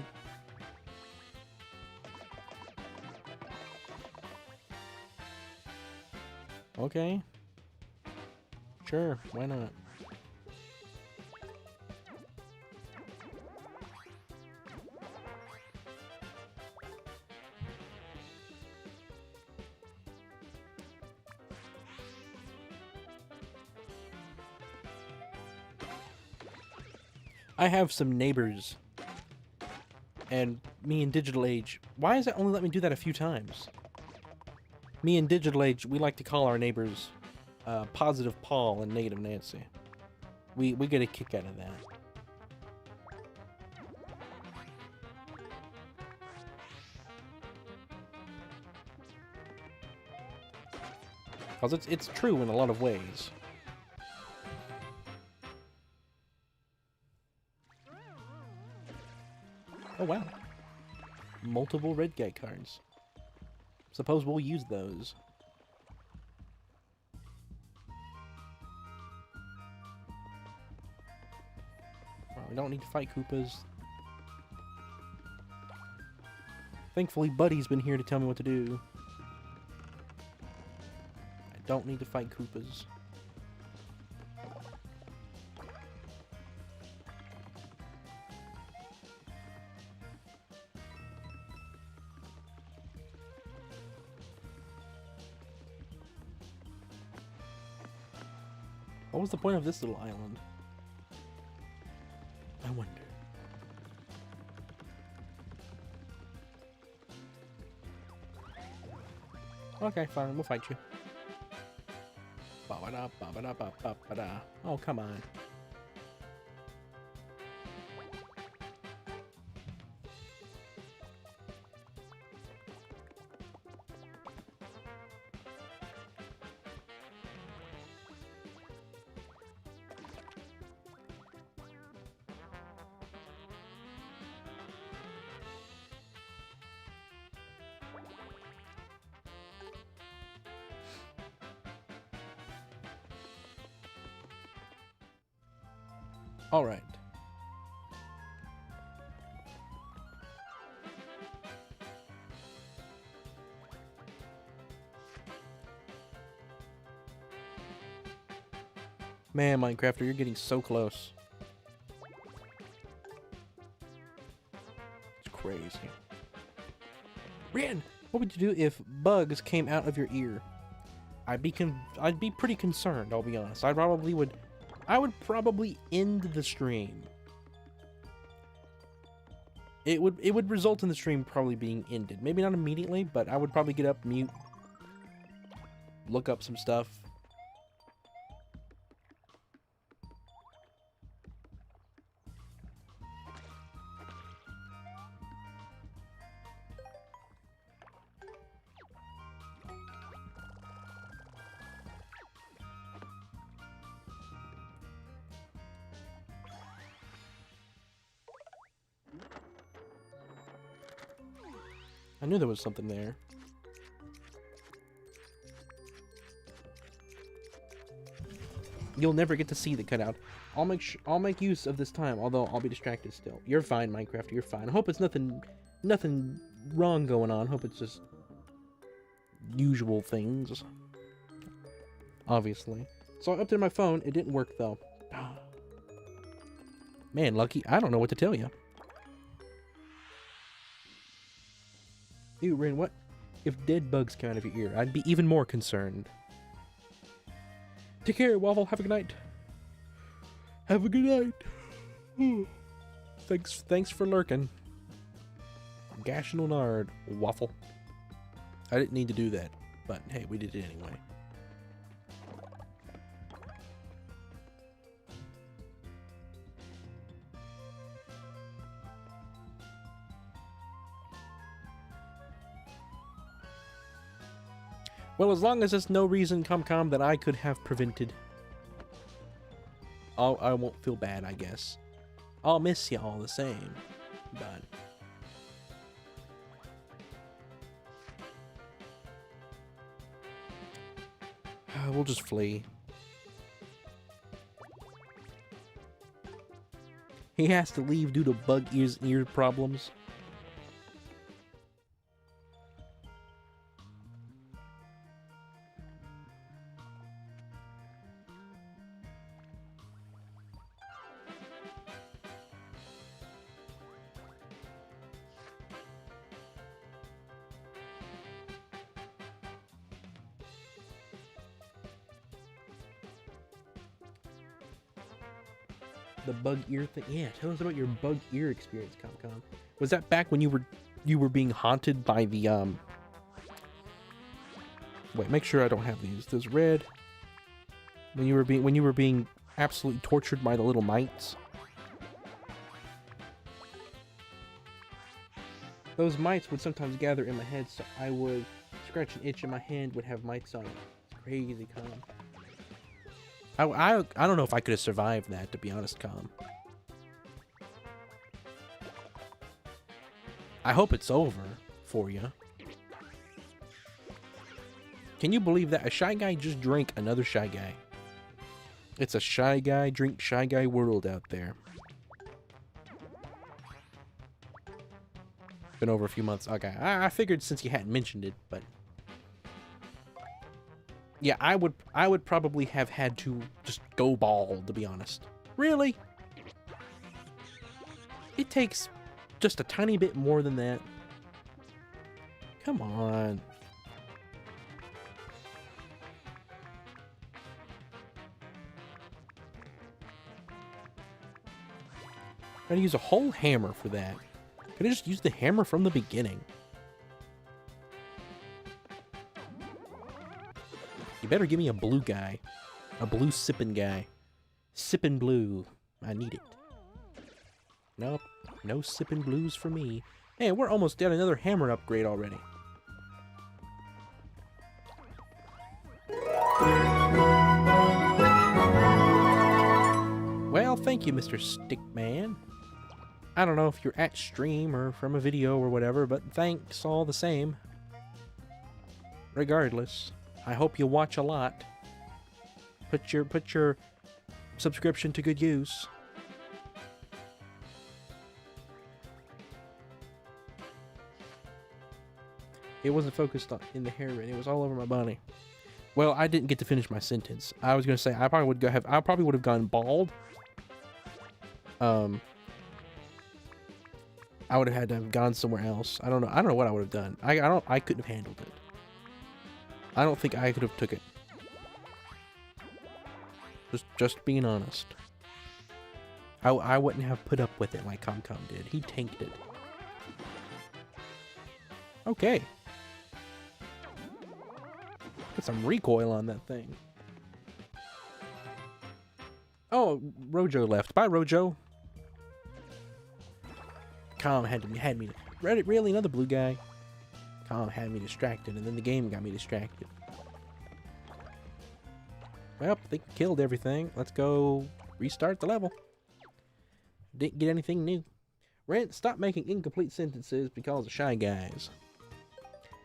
Okay. Sure, why not? I have some neighbors And me and Digital Age, why does it only let me do that a few times? Me and Digital Age, we like to call our neighbors Positive Paul and Negative Nancy. We get a kick out of that. Because it's true in a lot of ways. Oh wow. Multiple red guy cards. Suppose we'll use those. Well, we don't need to fight Koopas. Thankfully, Buddy's been here to tell me what to do. I don't need to fight Koopas. What was the point of this little island? I wonder. Okay, fine, we'll fight you. Ba-ba-da, ba-ba-da, ba-ba-da. Oh, come on. All right. Man, Minecrafter, you're getting so close. It's crazy. Ran, what would you do if bugs came out of your ear? I'd be pretty concerned, I'll be honest. I would probably end the stream. It would result in the stream probably being ended. Maybe not immediately, but I would probably get up, mute, look up some stuff. I knew there was something there. You'll never get to see the cutout. I'll make use of this time, although I'll be distracted still. You're fine, Minecraft. You're fine. I hope it's nothing wrong going on. Hope it's just usual things. Obviously. So I updated my phone. It didn't work though. Man, Lucky, I don't know what to tell you. Ew, Rin, what if dead bugs come out of your ear? I'd be even more concerned. Take care, Waffle. Have a good night. Have a good night. Thanks for lurking. Gashing Nard, Waffle. I didn't need to do that, but hey, we did it anyway. Well, as long as there's no reason, Comcom, that I could have prevented, I won't feel bad, I guess. I'll miss you all the same, but... we'll just flee. He has to leave due to bug ear problems. The bug ear thing? Yeah, tell us about your bug ear experience, Capcom. Was that back when you were being haunted by the Wait, make sure I don't have these. There's red. When you were being absolutely tortured by the little mites. Those mites would sometimes gather in my head, so I would scratch an itch and my hand would have mites on it. It's crazy, Calm. I don't know if I could have survived that, to be honest, Calm. I hope it's over for you. Can you believe that? A Shy Guy just drank another Shy Guy. It's a Shy Guy drink Shy Guy world out there. Been over a few months. Okay, I figured since you hadn't mentioned it, but yeah, I would probably have had to just go bald, to be honest. Really? It takes just a tiny bit more than that. Come on. Gotta use a whole hammer for that. Could I just use the hammer from the beginning? You better give me a blue guy. A blue sippin' guy. Sippin' blue. I need it. Nope. No sippin' blues for me. Hey, we're almost at another hammer upgrade already. Well, thank you, Mr. Stickman. I don't know if you're at stream or from a video or whatever, but thanks all the same. Regardless, I hope you watch a lot. Put your subscription to good use. It wasn't focused on in the hair, and it was all over my body. Well, I didn't get to finish my sentence. I was gonna say I probably would have gone bald. I would have had to have gone somewhere else. I don't know what I would have done. I couldn't have handled it. I don't think I could have took it. Just being honest. I wouldn't have put up with it like ComCom did. He tanked it. Okay. Put some recoil on that thing. Oh, Rojo left. Bye, Rojo. Calm had me. Really, another blue guy. Calm had me distracted, and then the game got me distracted. Well, they killed everything. Let's go restart the level. Didn't get anything new. Rent, stop making incomplete sentences because of Shy Guys.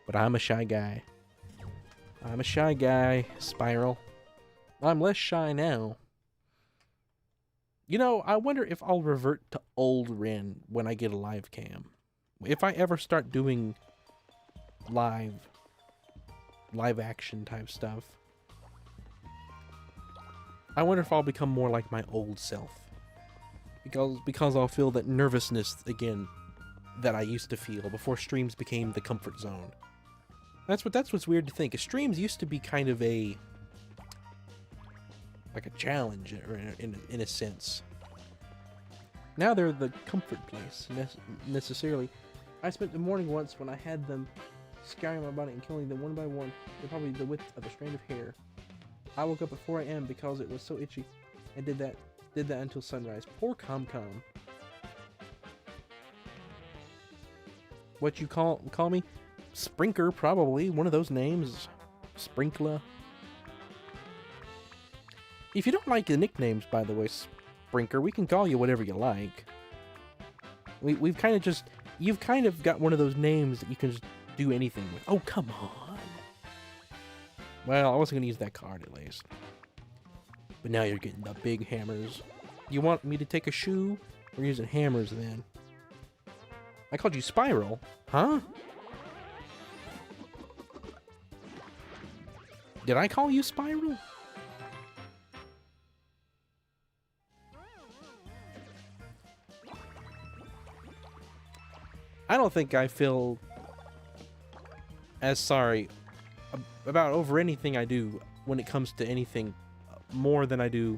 But I'm a Shy Guy. I'm a Shy Guy, Spiral. I'm less shy now. You know, I wonder if I'll revert to old Ren when I get a live cam. If I ever start doing live action type stuff, I wonder if I'll become more like my old self. Because I'll feel that nervousness again that I used to feel before streams became the comfort zone. That's what's weird to think. Streams used to be kind of like a challenge, or in a sense. Now they're the comfort place, necessarily. I spent the morning once when I had them scouring my body and killing them one by one. They're probably the width of a strand of hair. I woke up at 4 AM because it was so itchy. I did that until sunrise. Poor ComCom. What you call me? Sprinker, probably. One of those names. Sprinkler. If you don't like the nicknames, by the way, Sprinker, we can call you whatever you like. You've kind of got one of those names that you can just do anything with. Oh, come on. Well, I wasn't going to use that card at least. But now you're getting the big hammers. You want me to take a shoe? We're using hammers then. I called you Spiral. Huh? Did I call you Spiral? I don't think I feel as sorry about over anything I do when it comes to anything more than I do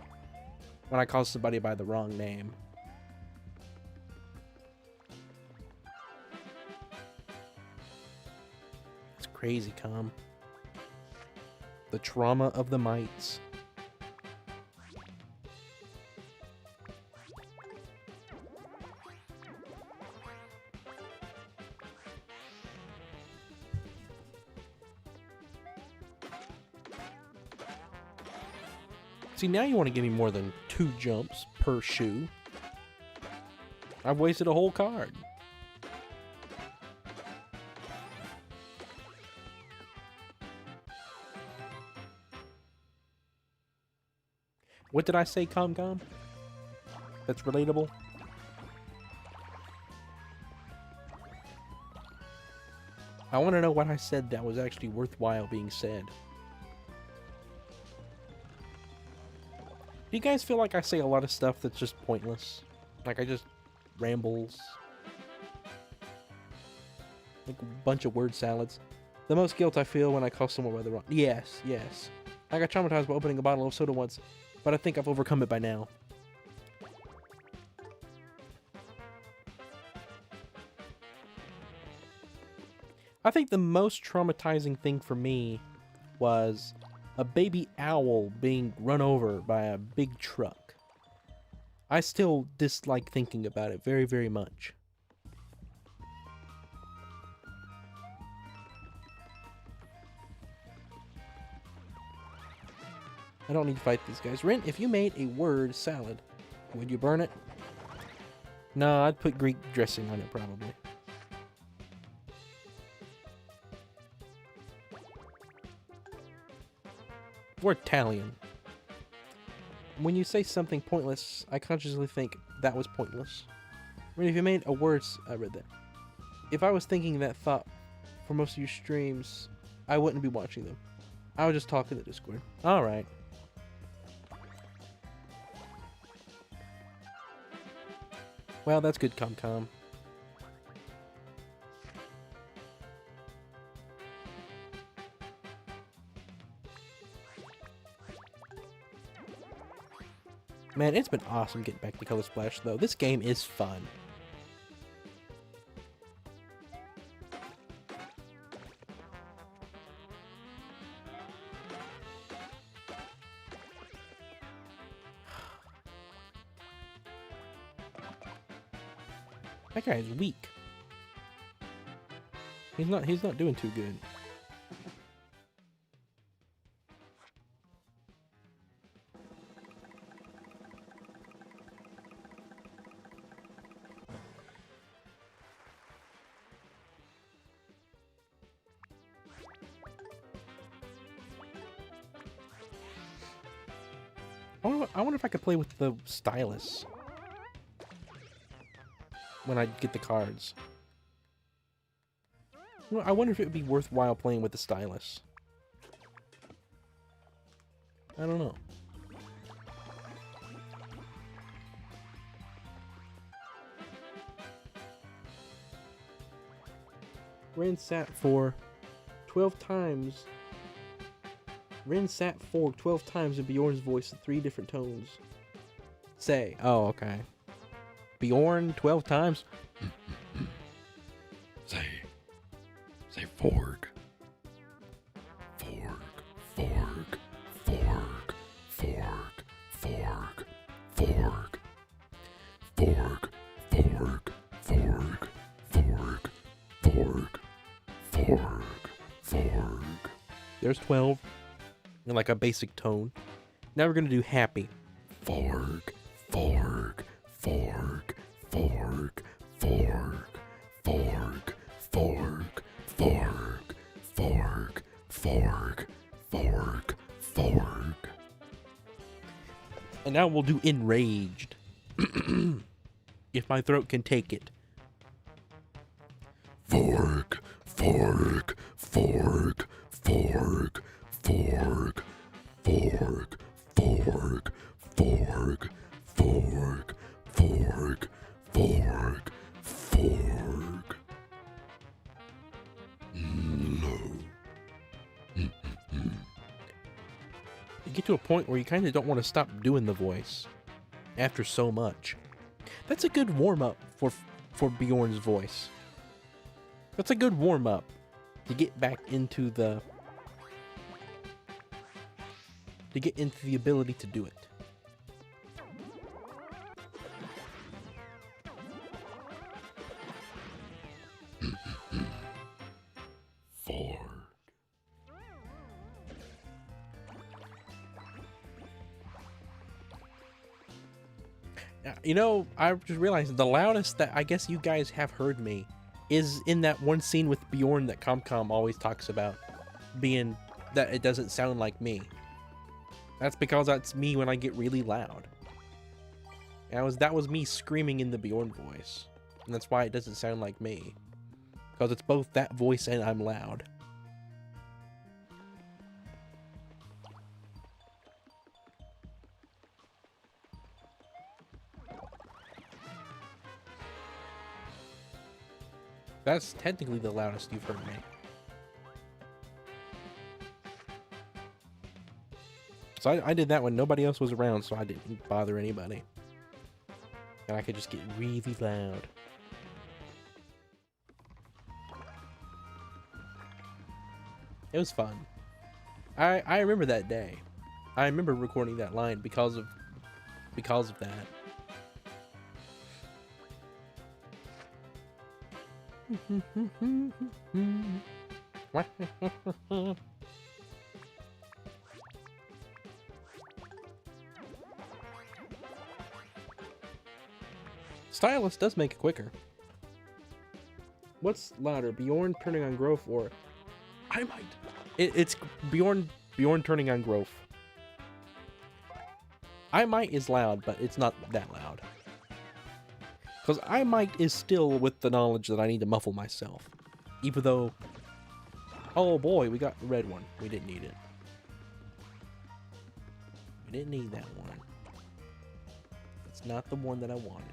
when I call somebody by the wrong name. crazy, Com. The trauma of the mites. See, now you want to give me more than 2 jumps per shoe. I've wasted a whole card. What did I say, ComCom? That's relatable? I want to know what I said that was actually worthwhile being said. Do you guys feel like I say a lot of stuff that's just pointless? Like I just rambles? Like a bunch of word salads? The most guilt I feel when I call someone by the wrong... Yes, yes. I got traumatized by opening a bottle of soda once, but I think I've overcome it by now. I think the most traumatizing thing for me was a baby owl being run over by a big truck. I still dislike thinking about it very, very much. I don't need to fight these guys. Rin, if you made a word salad, would you burn it? No, I'd put Greek dressing on it probably. We're Italian. When you say something pointless, I consciously think that was pointless. I mean, if you made a words, I read that. If I was thinking that thought for most of your streams, I wouldn't be watching them. I would just talk in the Discord. Alright. Well, that's good, ComCom. Man, it's been awesome getting back to Color Splash, though. This game is fun. That guy is weak. He's not doing too good. I wonder if I could play with the stylus when I get the cards. Well, I wonder if it would be worthwhile playing with the stylus. I don't know. Rin sat for 12 times. Rin sat for 12 times in Bjorn's voice in 3 different tones. Say. Oh, okay. Bjorn 12 times? Say fork. Fork, fork, fork, fork, fork, fork, fork, fork, fork, fork, fork, fork, fork. There's 12. In like a basic tone. Now we're gonna do happy. Fork, fork, fork, fork, fork, fork, fork, fork, fork, fork, fork, fork. And now we'll do enraged. If my throat can take it. Fork, fork, fork, fork, fork, fork, fork, fork, fork, fork, fork, fork. No. You get to a point where you kind of don't want to stop doing the voice after so much. That's a good warm-up for Bjorn's voice. That's a good warm-up. to get back into the ability to do it. Fork. You know, I just realized the loudest that I guess you guys have heard me is in that one scene with Bjorn that Comcom always talks about being that it doesn't sound like me. That's because that's me when I get really loud. That was me screaming in the Bjorn voice. And that's why it doesn't sound like me. Because it's both that voice and I'm loud. That's technically the loudest you've heard me. So I did that when nobody else was around, so I didn't bother anybody. And I could just get really loud. It was fun. I remember that day. I remember recording that line because of that. Stylus does make it quicker. What's louder, Bjorn turning on Growth or I might? It's Bjorn turning on Growth. I might is loud, but it's not that loud. Because I might is still with the knowledge that I need to muffle myself. Even though... Oh boy, we got the red one. We didn't need it. We didn't need that one. It's not the one that I wanted.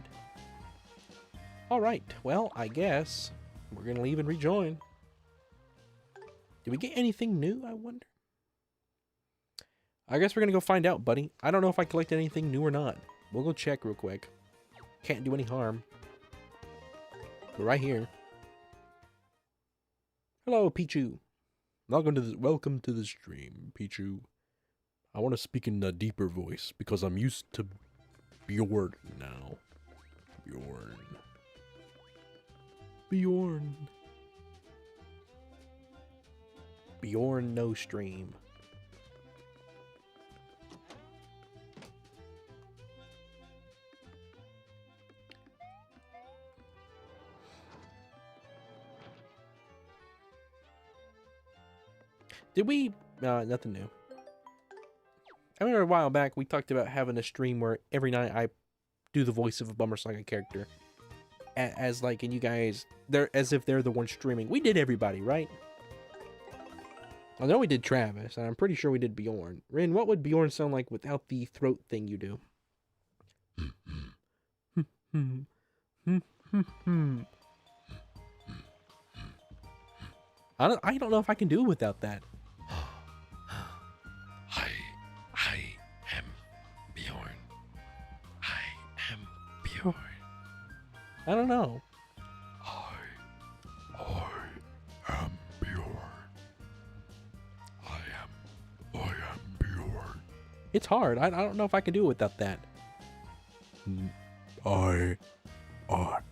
Alright, well, I guess we're going to leave and rejoin. Did we get anything new, I wonder? I guess we're going to go find out, buddy. I don't know if I collected anything new or not. We'll go check real quick. Can't do any harm. We're right here. Hello, Pichu. Welcome to the stream, Pichu. I want to speak in a deeper voice because I'm used to Bjorn now. Bjorn. Bjorn. Bjorn no stream. Did we? Nothing new. I remember a while back we talked about having a stream where every night I do the voice of a Bummer Saga character. As like, and you guys, they're as if they're the one streaming. We did everybody, right? I know we did Travis, and I'm pretty sure we did Bjorn. Rin, what would Bjorn sound like without the throat thing you do? I don't know if I can do it without that. I am Bjorn. I am Bjorn. I don't know. I am Bjorn. I am Bjorn. It's hard. I don't know if I can do it without that. I am.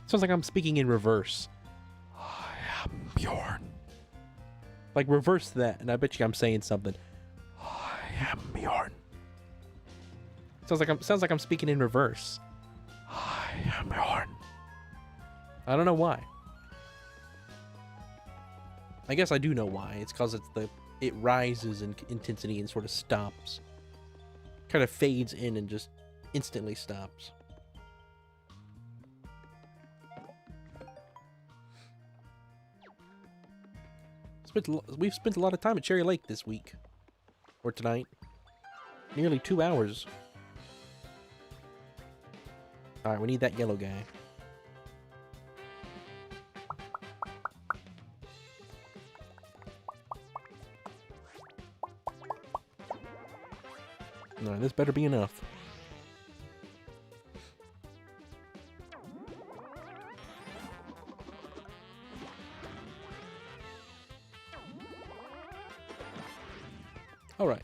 Sounds like I'm speaking in reverse. I am Bjorn. Like reverse that, and I bet you I'm saying something. I am Bjorn. Sounds like I'm speaking in reverse. I am Bjorn. I don't know why. I guess I do know why. It's because it rises in intensity and sort of stops. Kind of fades in and just instantly stops. We've spent a lot of time at Cherry Lake this week. Or tonight. Nearly 2 hours. Alright, we need that yellow guy. Alright, this better be enough. All right.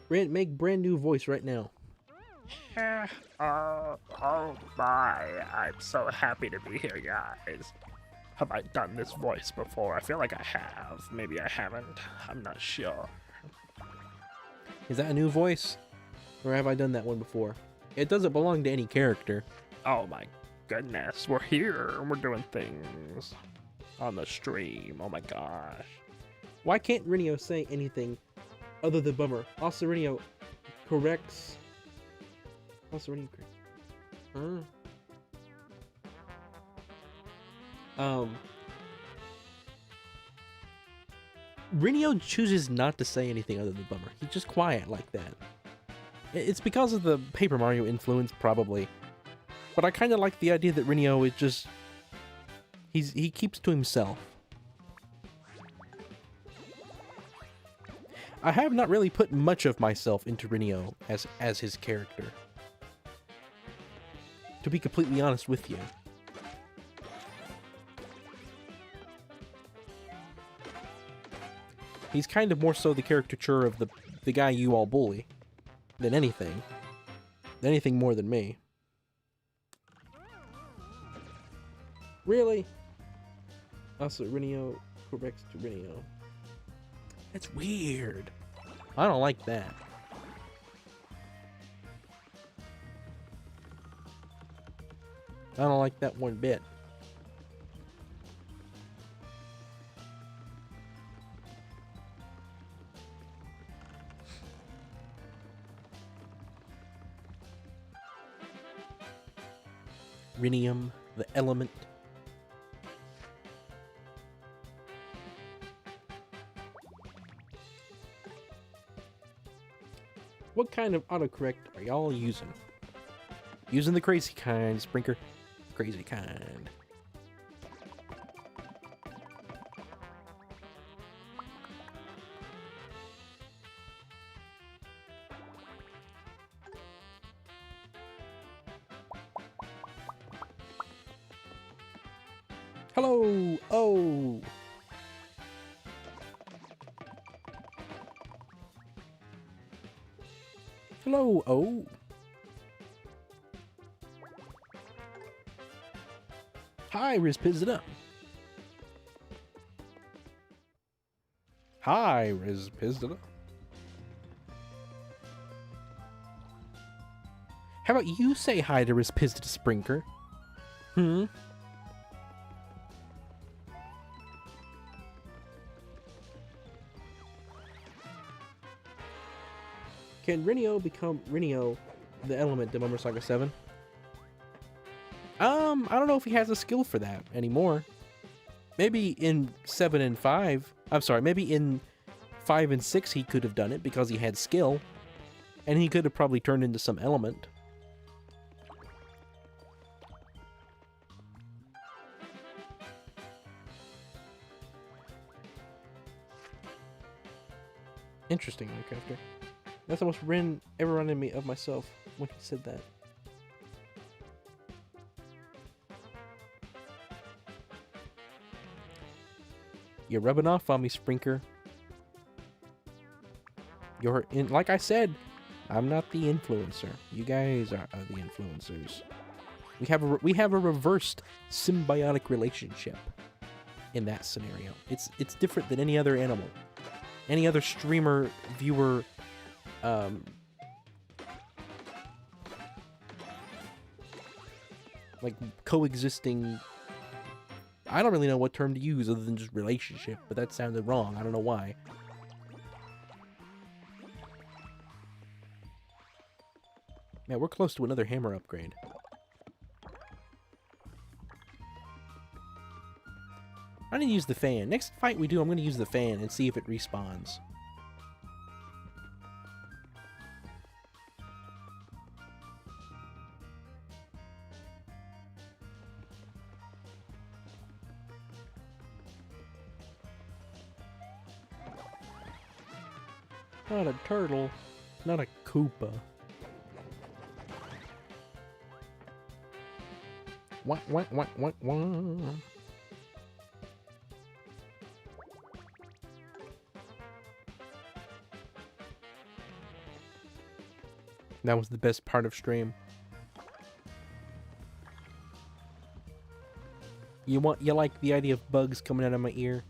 Make brand new voice right now. Oh my, I'm so happy to be here, guys. Have I done this voice before? I feel like I have. Maybe I haven't. I'm not sure. Is that a new voice? Or have I done that one before? It doesn't belong to any character. Oh my goodness, we're here and we're doing things on the stream. Oh my gosh. Why can't Rinio say anything other than bummer? Also, Rinio corrects. Also, Rinio corrects. Rinio chooses not to say anything other than bummer. He's just quiet like that. It's because of the Paper Mario influence, probably. But I kind of like the idea that Rinio is just... He keeps to himself. I have not really put much of myself into Rinio as his character. To be completely honest with you. He's kind of more so the caricature of the guy you all bully than anything. Anything more than me. Really? Also, Rinio corrects to Rinio. That's weird. I don't like that. I don't like that one bit. Rhenium, the element. What kind of autocorrect are y'all using? Using the crazy kind, Sprinker. Crazy kind. Hello! Oh! Hello! Oh! Hi, Rizpizda. Hi, Rizpizda. How about you say hi to Rizpizda, Sprinker? Hmm? Can Rinio become Rinio, the element in Bummer Saga 7? I don't know if he has a skill for that anymore. Maybe in 7 and 5. I'm sorry, maybe in 5 and 6 he could have done it because he had skill. And he could have probably turned into some element. Interesting, Minecrafter. That's the most Rin ever reminded me of myself when he said that. You're rubbing off on me, Sprinker. You're in, like I said, I'm not the influencer. You guys are the influencers. We have a reversed symbiotic relationship in that scenario. It's different than any other animal. Any other streamer, viewer, like coexisting. I don't really know what term to use other than just relationship, but that sounded wrong. I don't know why. Man, we're close to another hammer upgrade. I didn't use the fan. Next fight we do, I'm going to use the fan and see if it respawns. Not a turtle, not a Koopa. Wah, wah, wah, wah, wah. That was the best part of stream. You like the idea of bugs coming out of my ear?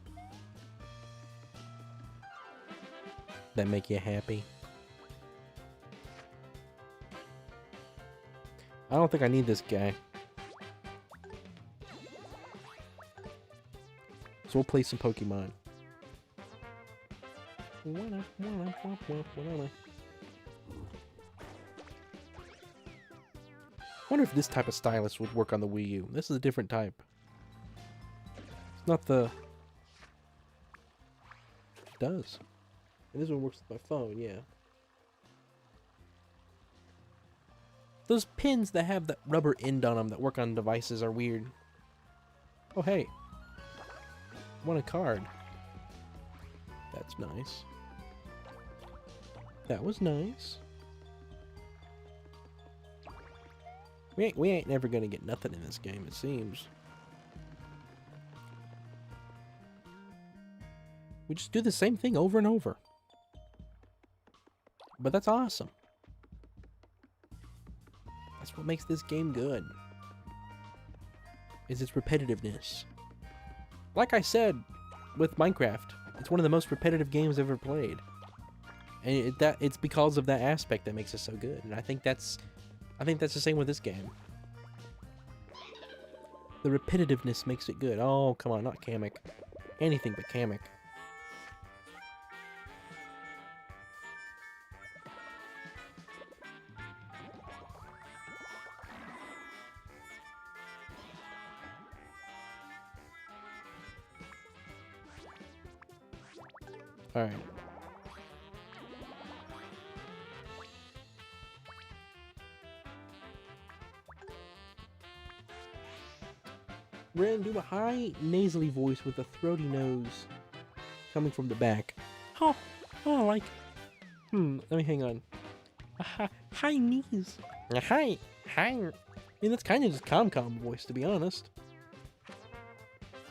That make you happy? I don't think I need this guy. So we'll play some Pokemon. Wonder if this type of stylus would work on the Wii U. This is a different type. It's not the... It does. And this one works with my phone, yeah. Those pins that have that rubber end on them that work on devices are weird. Oh, hey. Won a card. That's nice. That was nice. We ain't never gonna get nothing in this game, it seems. We just do the same thing over and over. But that's awesome. That's what makes this game good. Is its repetitiveness. Like I said with Minecraft, it's one of the most repetitive games I've ever played. And it's because of that aspect that makes it so good. And I think that's the same with this game. The repetitiveness makes it good. Oh, come on, not Kamek. Anything but Kamek. Alright. Ren, do a high nasally voice with a throaty nose coming from the back. Oh, like... let me hang on. High knees. Hi. I mean, that's kind of just ComCom voice, to be honest.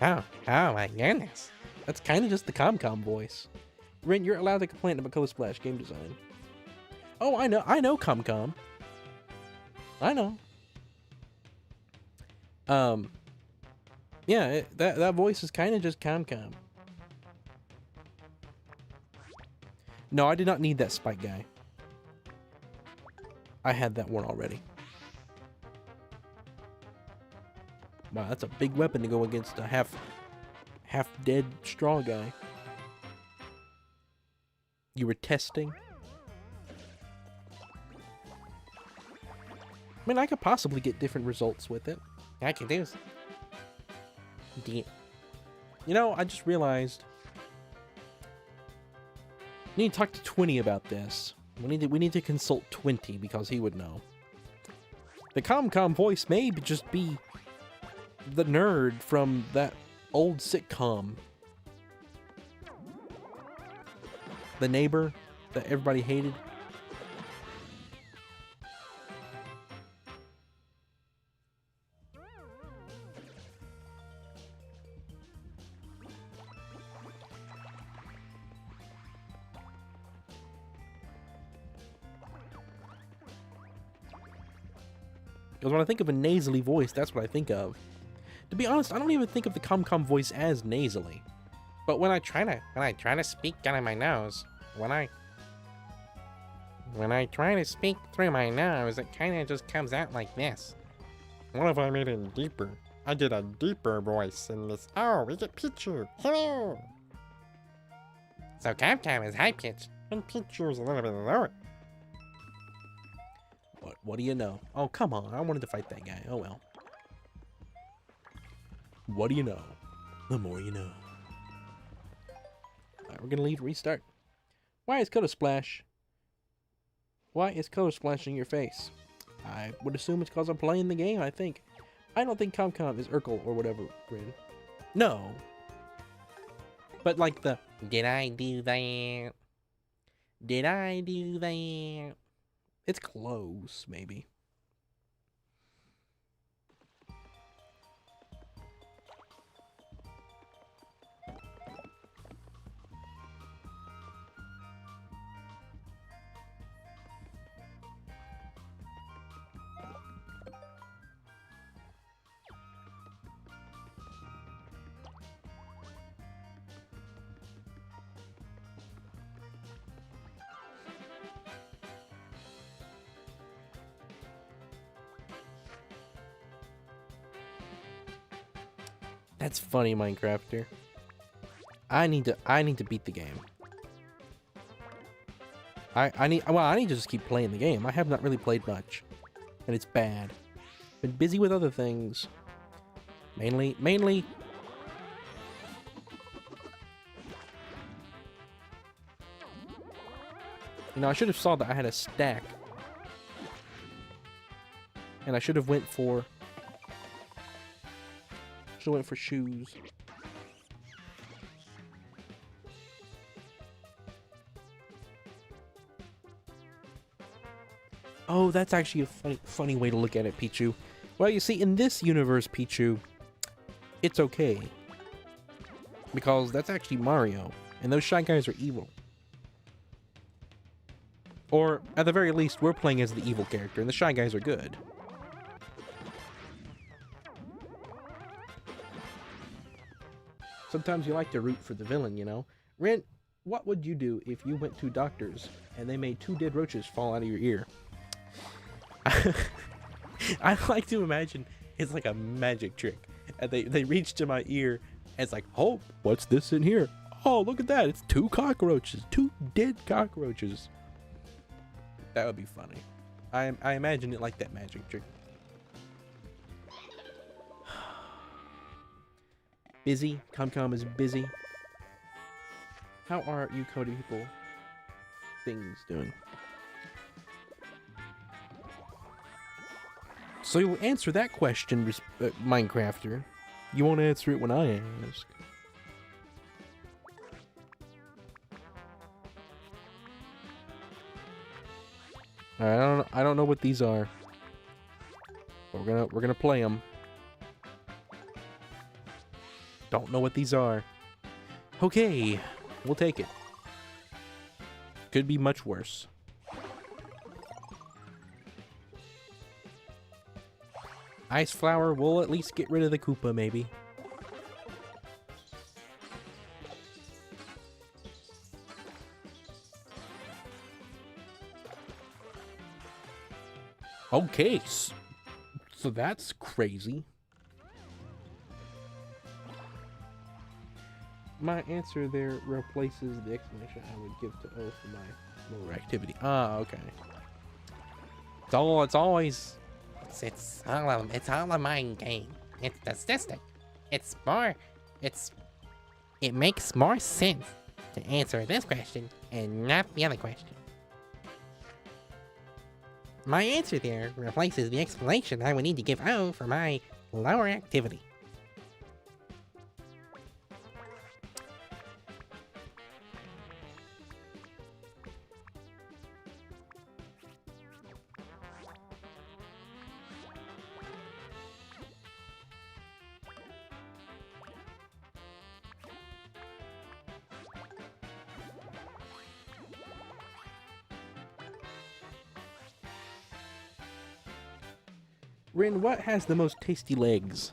Oh my goodness. That's kind of just the ComCom voice. Ren, you're allowed to complain about Color Splash game design. Oh, I know ComCom. I know. Yeah, that voice is kind of just ComCom. No, I did not need that Spike guy. I had that one already. Wow, that's a big weapon to go against a half-dead straw guy. You were testing? I mean, I could possibly get different results with it. I can do. You know, I just realized I need to talk to Twinny about this. We need to consult Twinty because he would know. The ComCom voice may just be the nerd from that old sitcom. The neighbor that everybody hated. Because when I think of a nasally voice, that's what I think of. To be honest, I don't even think of the ComCom voice as nasally. But when I try to speak out of my nose, when I try to speak through my nose, it kind of just comes out like this. What if I made it deeper? I did a deeper voice in this. Oh, we get Pichu. Hello. So ComCom is high pitched, and Pichu is a little bit lower. What do you know? Oh, come on. I wanted to fight that guy. Oh, well. What do you know? The more you know. Alright, we're going to leave restart. Why is Color Splash? Why is Color Splash in your face? I would assume it's because I'm playing the game, I think. I don't think ComCom is Urkel or whatever, Grin. No. But like the... Did I do that? Did I do that? It's close, maybe. That's funny, Minecrafter. I need to beat the game. I need to just keep playing the game. I have not really played much, and it's bad. Been busy with other things. Mainly. You know, I should have saw that I had a stack, and I should have went for shoes. Oh, that's actually a funny way to look at it, Pichu. Well, you see, in this universe, Pichu, it's okay. Because that's actually Mario, and those Shy Guys are evil. Or, at the very least, we're playing as the evil character, and the Shy Guys are good. Sometimes you like to root for the villain, you know? Ren, what would you do if you went to doctors and they made 2 dead roaches fall out of your ear? I like to imagine it's like a magic trick. And they reach to my ear and it's like, oh, what's this in here? Oh, look at that. It's 2 cockroaches. 2 dead cockroaches. That would be funny. I imagine it like that magic trick. Busy. Comcom is busy. How are you Cody people things doing? So you'll answer that question, Minecrafter. You won't answer it when I ask. Alright, I don't know what these are. But we're gonna play them. Don't know what these are. Okay, we'll take it. Could be much worse. Ice flower will at least get rid of the Koopa, maybe. Okay, so that's crazy. My answer there replaces the explanation I would give to O for my lower activity. Ah, okay. It's all a mind game. It's the statistic. It makes more sense to answer this question and not the other question. My answer there replaces the explanation I would need to give O for my lower activity. Rin, what has the most tasty legs?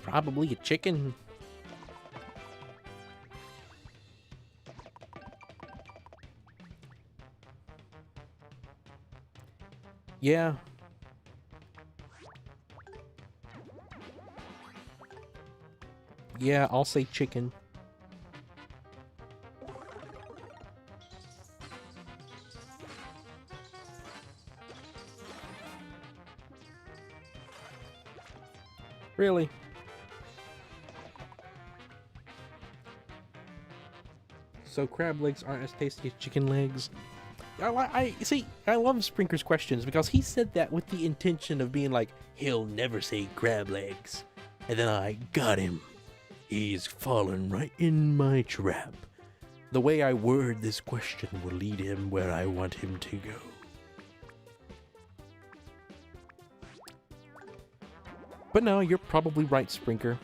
Probably a chicken. Yeah. Yeah, I'll say chicken. Really? So crab legs aren't as tasty as chicken legs? I see, I love Sprinker's questions because he said that with the intention of being like, he'll never say crab legs. And then I got him. He's fallen right in my trap. The way I word this question will lead him where I want him to go. But no, you're probably right, Sprinker.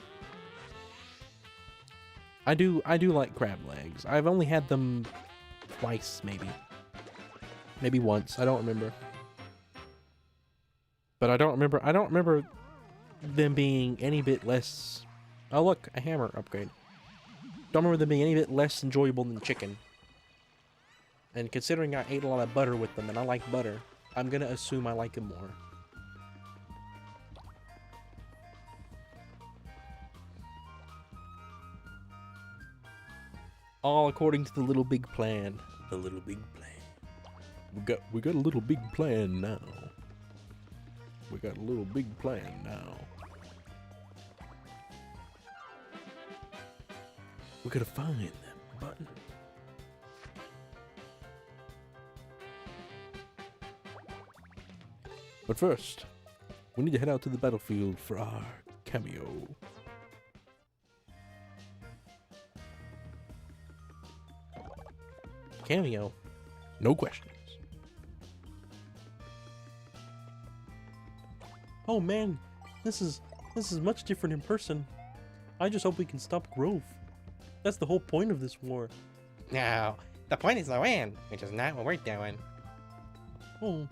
I do like crab legs. I've only had them twice, maybe. Maybe once. I don't remember. But I don't remember them being any bit less. Oh look, a hammer upgrade. Don't remember them being any bit less enjoyable than chicken. And considering I ate a lot of butter with them, and I like butter, I'm gonna assume I like them more. All according to the Little Big Plan. The Little Big Plan. We got a little big plan now. We got a little big plan now. We gotta find that button. But first, we need to head out to the battlefield for our cameo. Cameo? No questions. Oh man, this is much different in person. I just hope we can stop Grove. That's the whole point of this war. No, the point is to win, which is not what we're doing. Oh.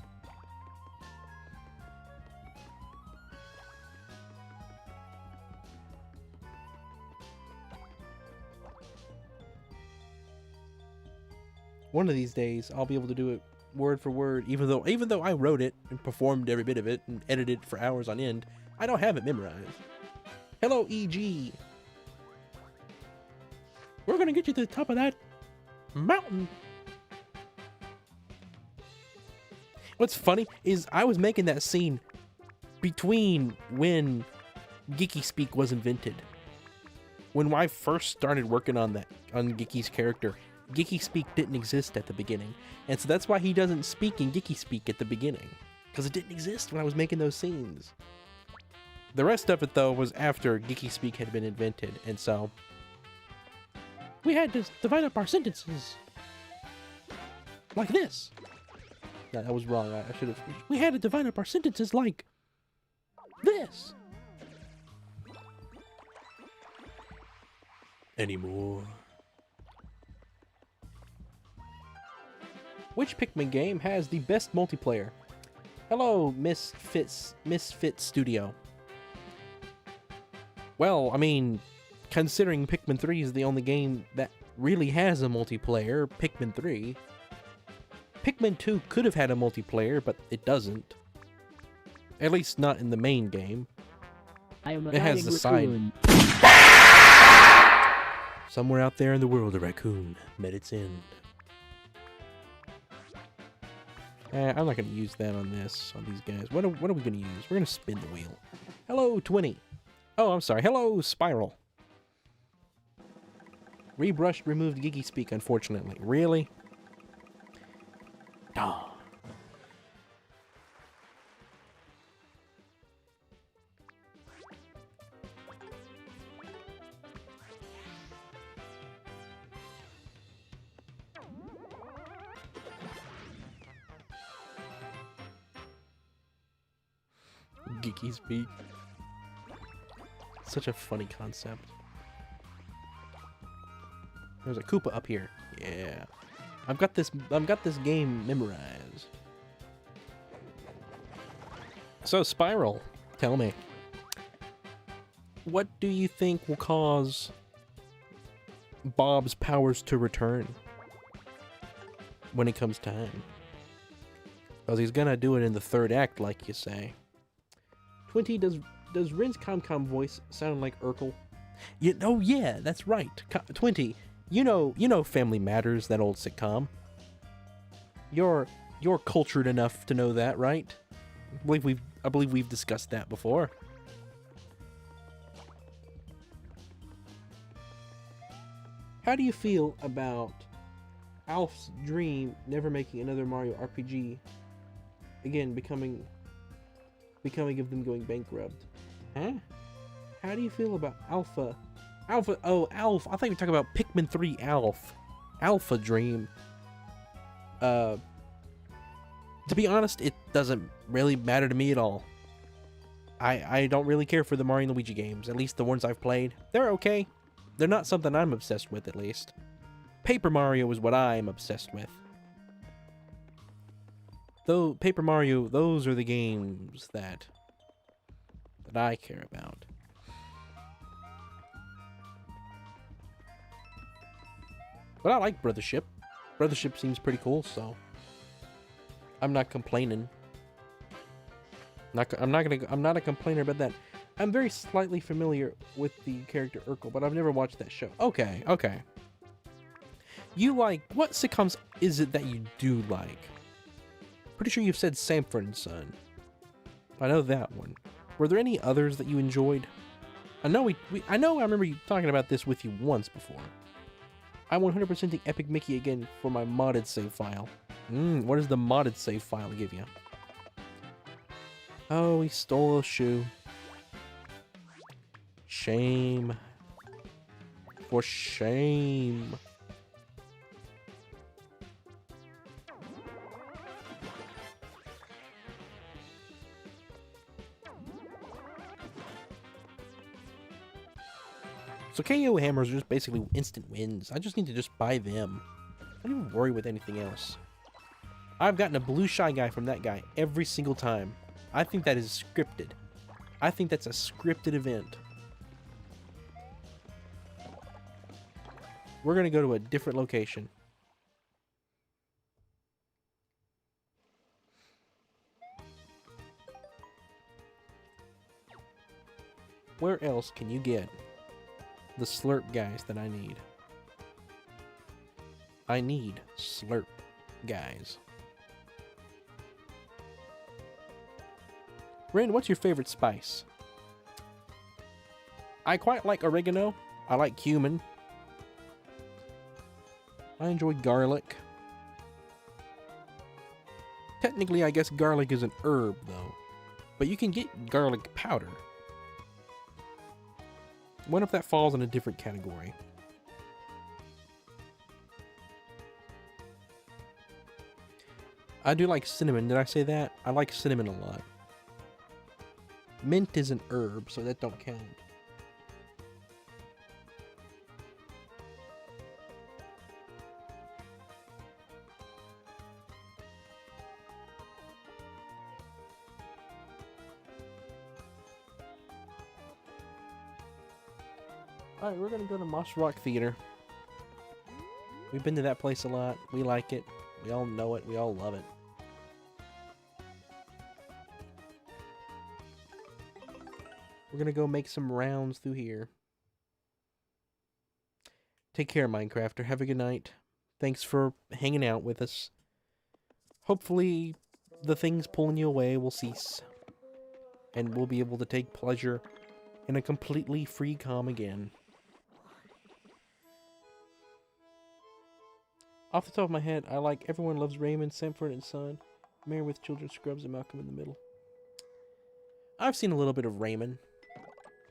One of these days, I'll be able to do it word for word, even though I wrote it and performed every bit of it and edited it for hours on end. I don't have it memorized. Hello, EG. We're gonna get you to the top of that mountain. What's funny is I was making that scene between when Geeky Speak was invented. When I first started working on Geeky's character, Geeky Speak didn't exist at the beginning. And so that's why he doesn't speak in Geeky Speak at the beginning. Because it didn't exist when I was making those scenes. The rest of it, though, was after Geeky Speak had been invented. And so we had to divide up our sentences like this. No, that was wrong. I should have. We had to divide up our sentences like this. Anymore. Which Pikmin game has the best multiplayer? Hello, Misfit Studio. Well, I mean, considering Pikmin 3 is the only game that really has a multiplayer, Pikmin 3. Pikmin 2 could have had a multiplayer, but it doesn't. At least not in the main game. I am a It has the side. raccoon. Somewhere out there in the world, a raccoon met its end. I'm not going to use that on these guys. What are we going to use? We're going to spin the wheel. Hello, Twinny. Oh, I'm sorry. Hello, Spiral. Rebrushed, removed Geeky Speak, unfortunately. Really? Ah. Geeky Speak. Such a funny concept. There's a Koopa up here. Yeah. I've got this game memorized. So Spiral, tell me. What do you think will cause Bob's powers to return when it comes time? Because he's gonna do it in the third act, like you say. Twinty, does Rin's ComCom voice sound like Urkel? Oh yeah, that's right. Twinty, you know Family Matters, that old sitcom. You're cultured enough to know that, right? I believe we've discussed that before. How do you feel about Alf's dream never making another Mario RPG? Again, becoming of them going bankrupt. Huh? How do you feel about Alpha? Oh, Alf. I thought you were talking about Pikmin 3 Alf. Alpha Dream. To be honest, it doesn't really matter to me at all. I don't really care for the Mario and Luigi games, at least the ones I've played. They're okay. They're not something I'm obsessed with, at least. Paper Mario is what I'm obsessed with. Though Paper Mario, those are the games that I care about. But I like Brothership. Brothership seems pretty cool, so I'm not complaining. I'm not a complainer about that. I'm very slightly familiar with the character Urkel, but I've never watched that show. Okay, okay. You like, what sitcoms is it that you do like? Pretty sure you've said Sanford and Son. I know that one. Were there any others that you enjoyed? I know I remember you talking about this with you once before. I'm 100%ing Epic Mickey again for my modded save file. What does the modded save file give you? Oh, he stole a shoe. Shame. For shame. So KO hammers are just basically instant wins. I just need to just buy them. I don't even worry with anything else. I've gotten a blue shy guy from that guy every single time. I think that is scripted. I think that's a scripted event. We're going to go to a different location. Where else can you get the slurp guys that I need? I need slurp guys. Ren, what's your favorite spice? I quite like oregano. I like cumin. I enjoy garlic. Technically, I guess garlic is an herb, though. But you can get garlic powder. What if that falls in a different category? I do like cinnamon. Did I say that? I like cinnamon a lot. Mint is an herb, so that don't count. Alright, we're gonna go to Moss Rock Theater. We've been to that place a lot. We like it. We all know it. We all love it. We're gonna go make some rounds through here. Take care, Minecrafter. Have a good night. Thanks for hanging out with us. Hopefully, the things pulling you away will cease. And we'll be able to take pleasure in a completely free calm again. Off the top of my head, I like Everyone Loves Raymond, Sanford and Son, Married with Children, Scrubs, and Malcolm in the Middle. I've seen a little bit of Raymond.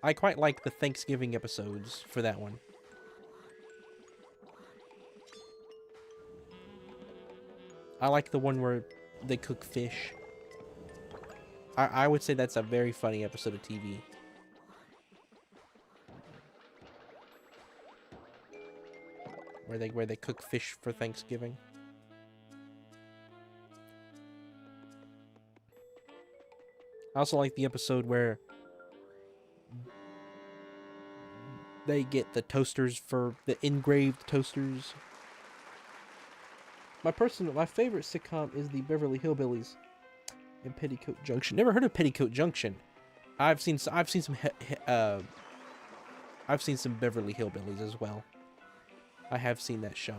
I quite like the Thanksgiving episodes for that one. I like the one where they cook fish. I would say that's a very funny episode of TV. Where they cook fish for Thanksgiving. I also like the episode where they get the toasters for the engraved toasters. My favorite sitcom is the Beverly Hillbillies and Petticoat Junction. Never heard of Petticoat Junction. I've seen some Beverly Hillbillies as well. I have seen that show.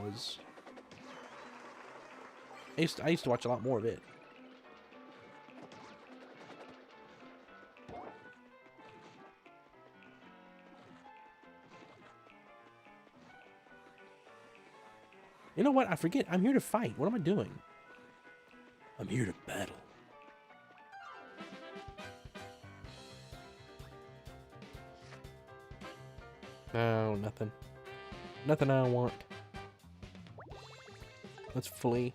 I used to watch a lot more of it. You know what? I forget. I'm here to fight. What am I doing? I'm here to battle. No, nothing. Nothing I want. Let's flee.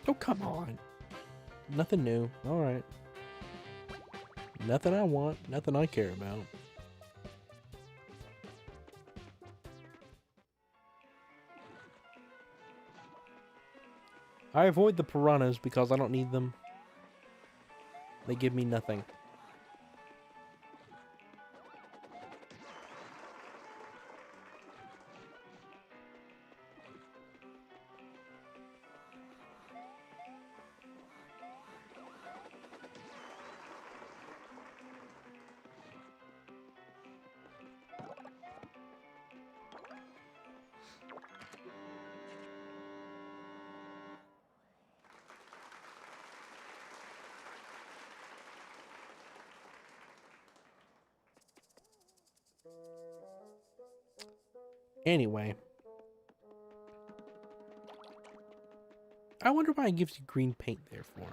Oh, come on. Nothing new. Alright. Nothing I want. Nothing I care about. I avoid the piranhas because I don't need them. They give me nothing. Anyway. I wonder why it gives you green paint there for.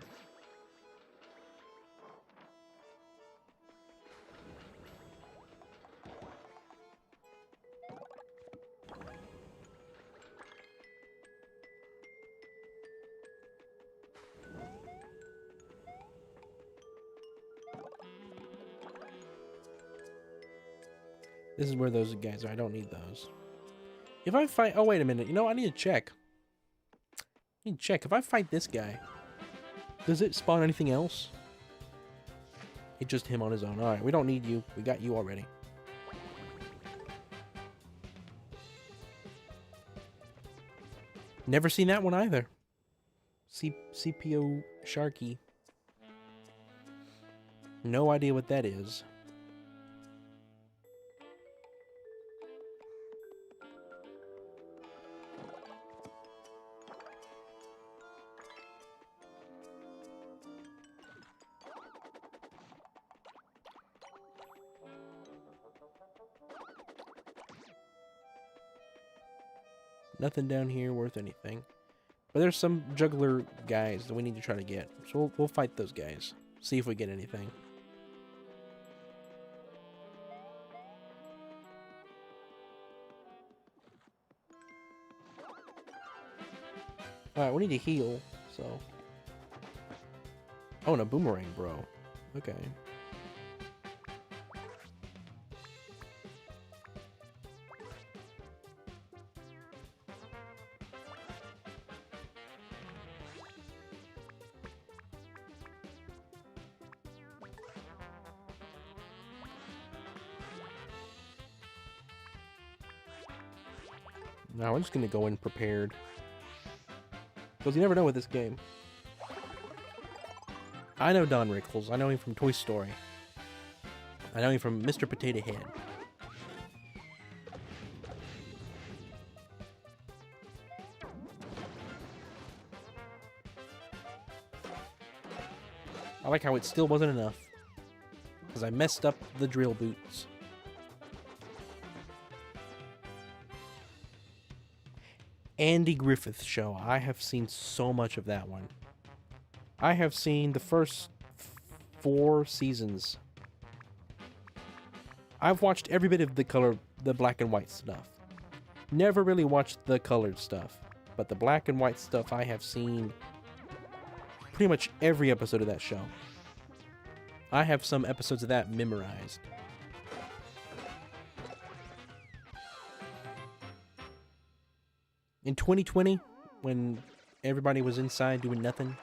This is where those guys are. I don't need those. If I fight... Oh, wait a minute. You know, I need to check. I need to check. If I fight this guy, does it spawn anything else? It's just him on his own. Alright, we don't need you. We got you already. Never seen that one either. CPO Sharky. No idea what that is. Nothing down here worth anything. But there's some juggler guys that we need to try to get. So we'll fight those guys. See if we get anything. Alright, we need to heal, so... Oh, and a boomerang, bro. Okay. No, we're just gonna go in prepared. Because you never know with this game. I know Don Rickles. I know him from Toy Story. I know him from Mr. Potato Head. I like how it still wasn't enough. Because I messed up the drill boots. Andy Griffith Show. I have seen so much of that one. I have seen the first 4 seasons. I've watched every bit of the black and white stuff. Never really watched the colored stuff. But the black and white stuff, I have seen pretty much every episode of that show. I have some episodes of that memorized. In 2020, when everybody was inside doing nothing,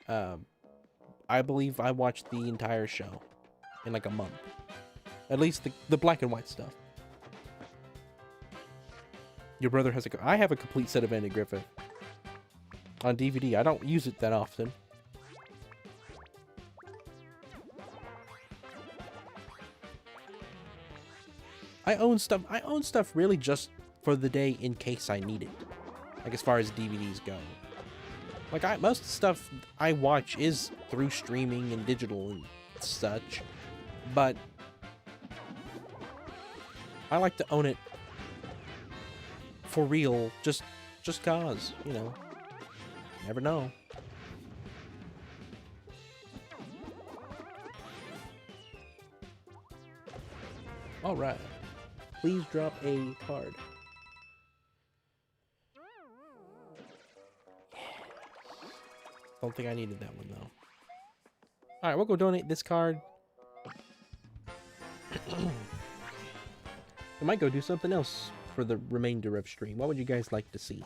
I believe I watched the entire show in like a month. At least the black and white stuff. Your brother has I have a complete set of Andy Griffith on DVD. I don't use it that often. I own stuff really just for the day in case I need it. Like as far as DVDs go. Like most stuff I watch is through streaming and digital and such. But I like to own it for real, just cause, you know. Never know. Alright. Please drop a card. Don't think I needed that one though. Alright, we'll go donate this card. I might go do something else for the remainder of stream. What would you guys like to see?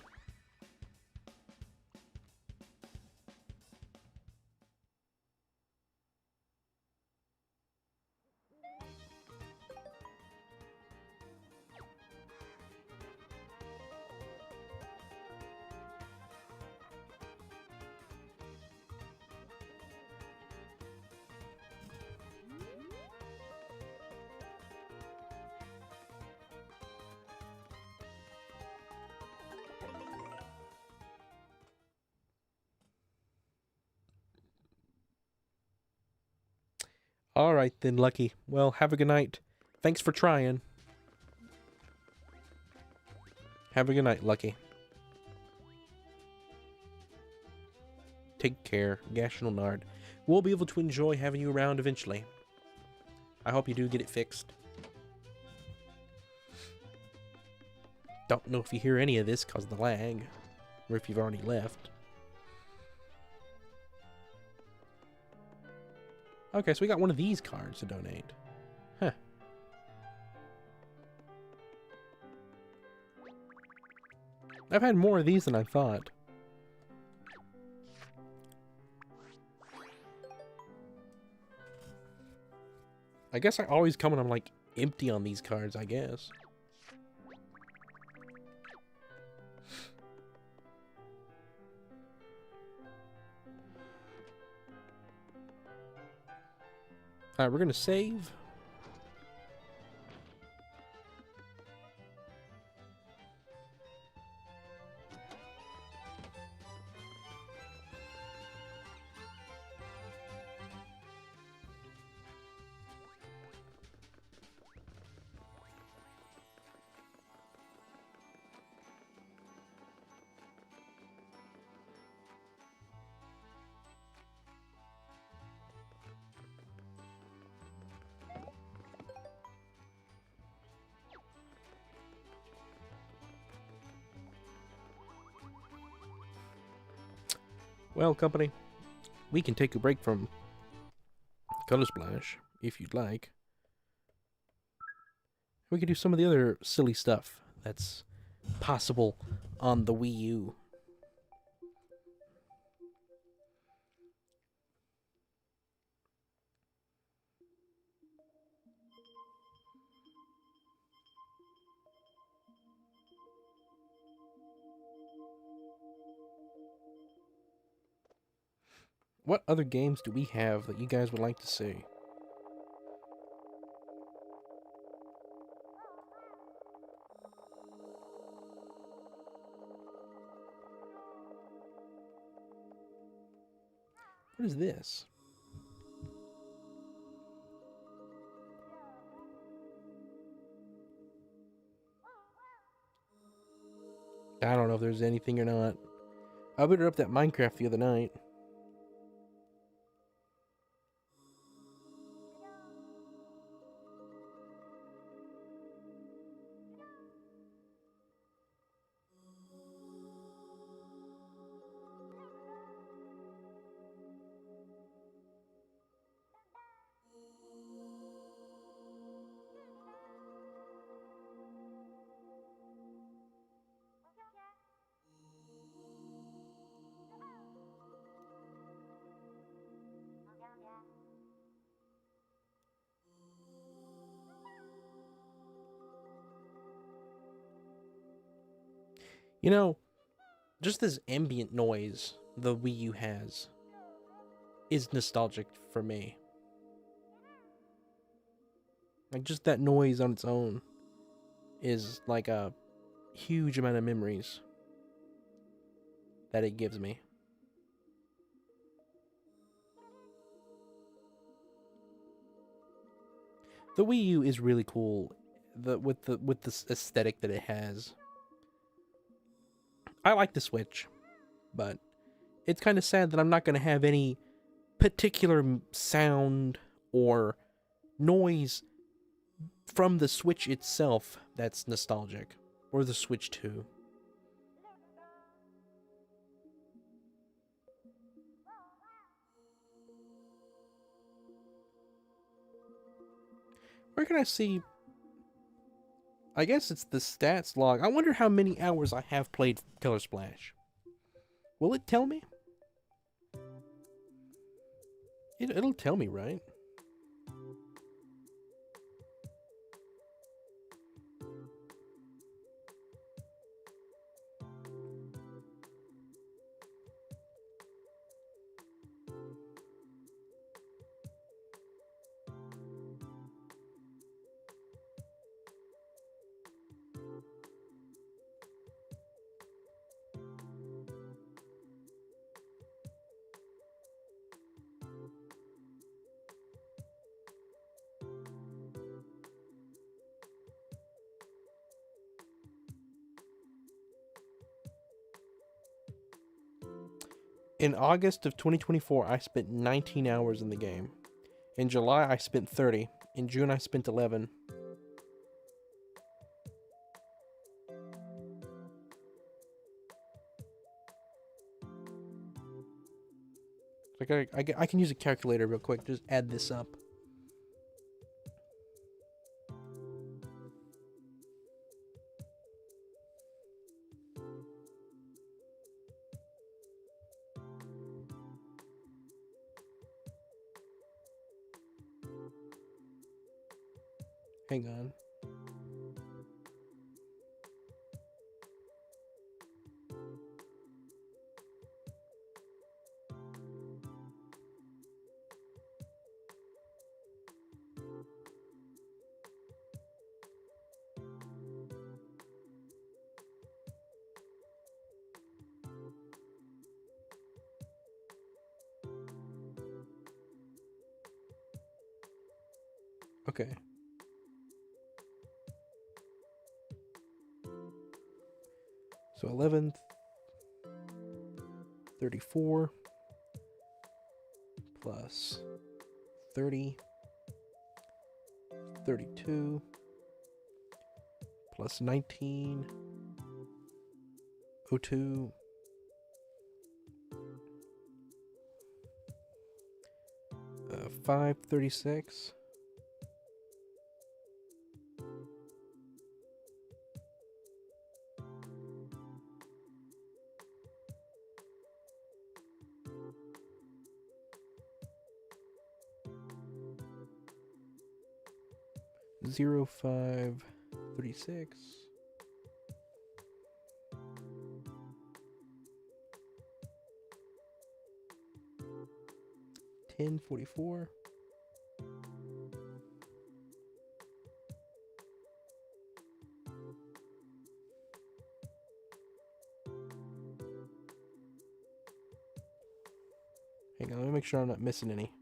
All right then, Lucky. Well, have a good night. Thanks for trying. Have a good night, Lucky. Take care, Gashnell Nard. We'll be able to enjoy having you around eventually. I hope you do get it fixed. Don't know if you hear any of this because of the lag, or if you've already left. Okay, so we got one of these cards to donate. Huh. I've had more of these than I thought. I guess I always come when I'm like empty on these cards, I guess. Alright, we're gonna save. Well, company, we can take a break from Color Splash if you'd like. We could do some of the other silly stuff that's possible on the Wii U. What other games do we have that you guys would like to see? What is this? I don't know if there's anything or not. I booted up that Minecraft the other night. You know, just this ambient noise the Wii U has is nostalgic for me. Like, just that noise on its own is like a huge amount of memories that it gives me. The Wii U is really cool with the aesthetic that it has. I like the Switch, but it's kind of sad that I'm not going to have any particular sound or noise from the Switch itself that's nostalgic, or the Switch 2. Where can I see? I guess it's the stats log. I wonder how many hours I have played Color Splash. Will it tell me? It'll tell me, right? In August of 2024, I spent 19 hours in the game. In July, I spent 30. In June, I spent 11. I can use a calculator real quick. Just add this up. Hang on. Okay. So 11, 34 plus 30, 32 plus 19, 02, 536. Zero 536. $10.44. Hang on, let me make sure I'm not missing any.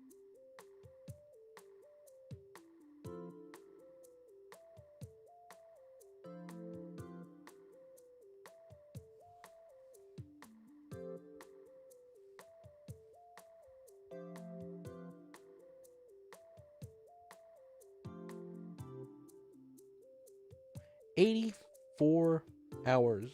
$84 hours.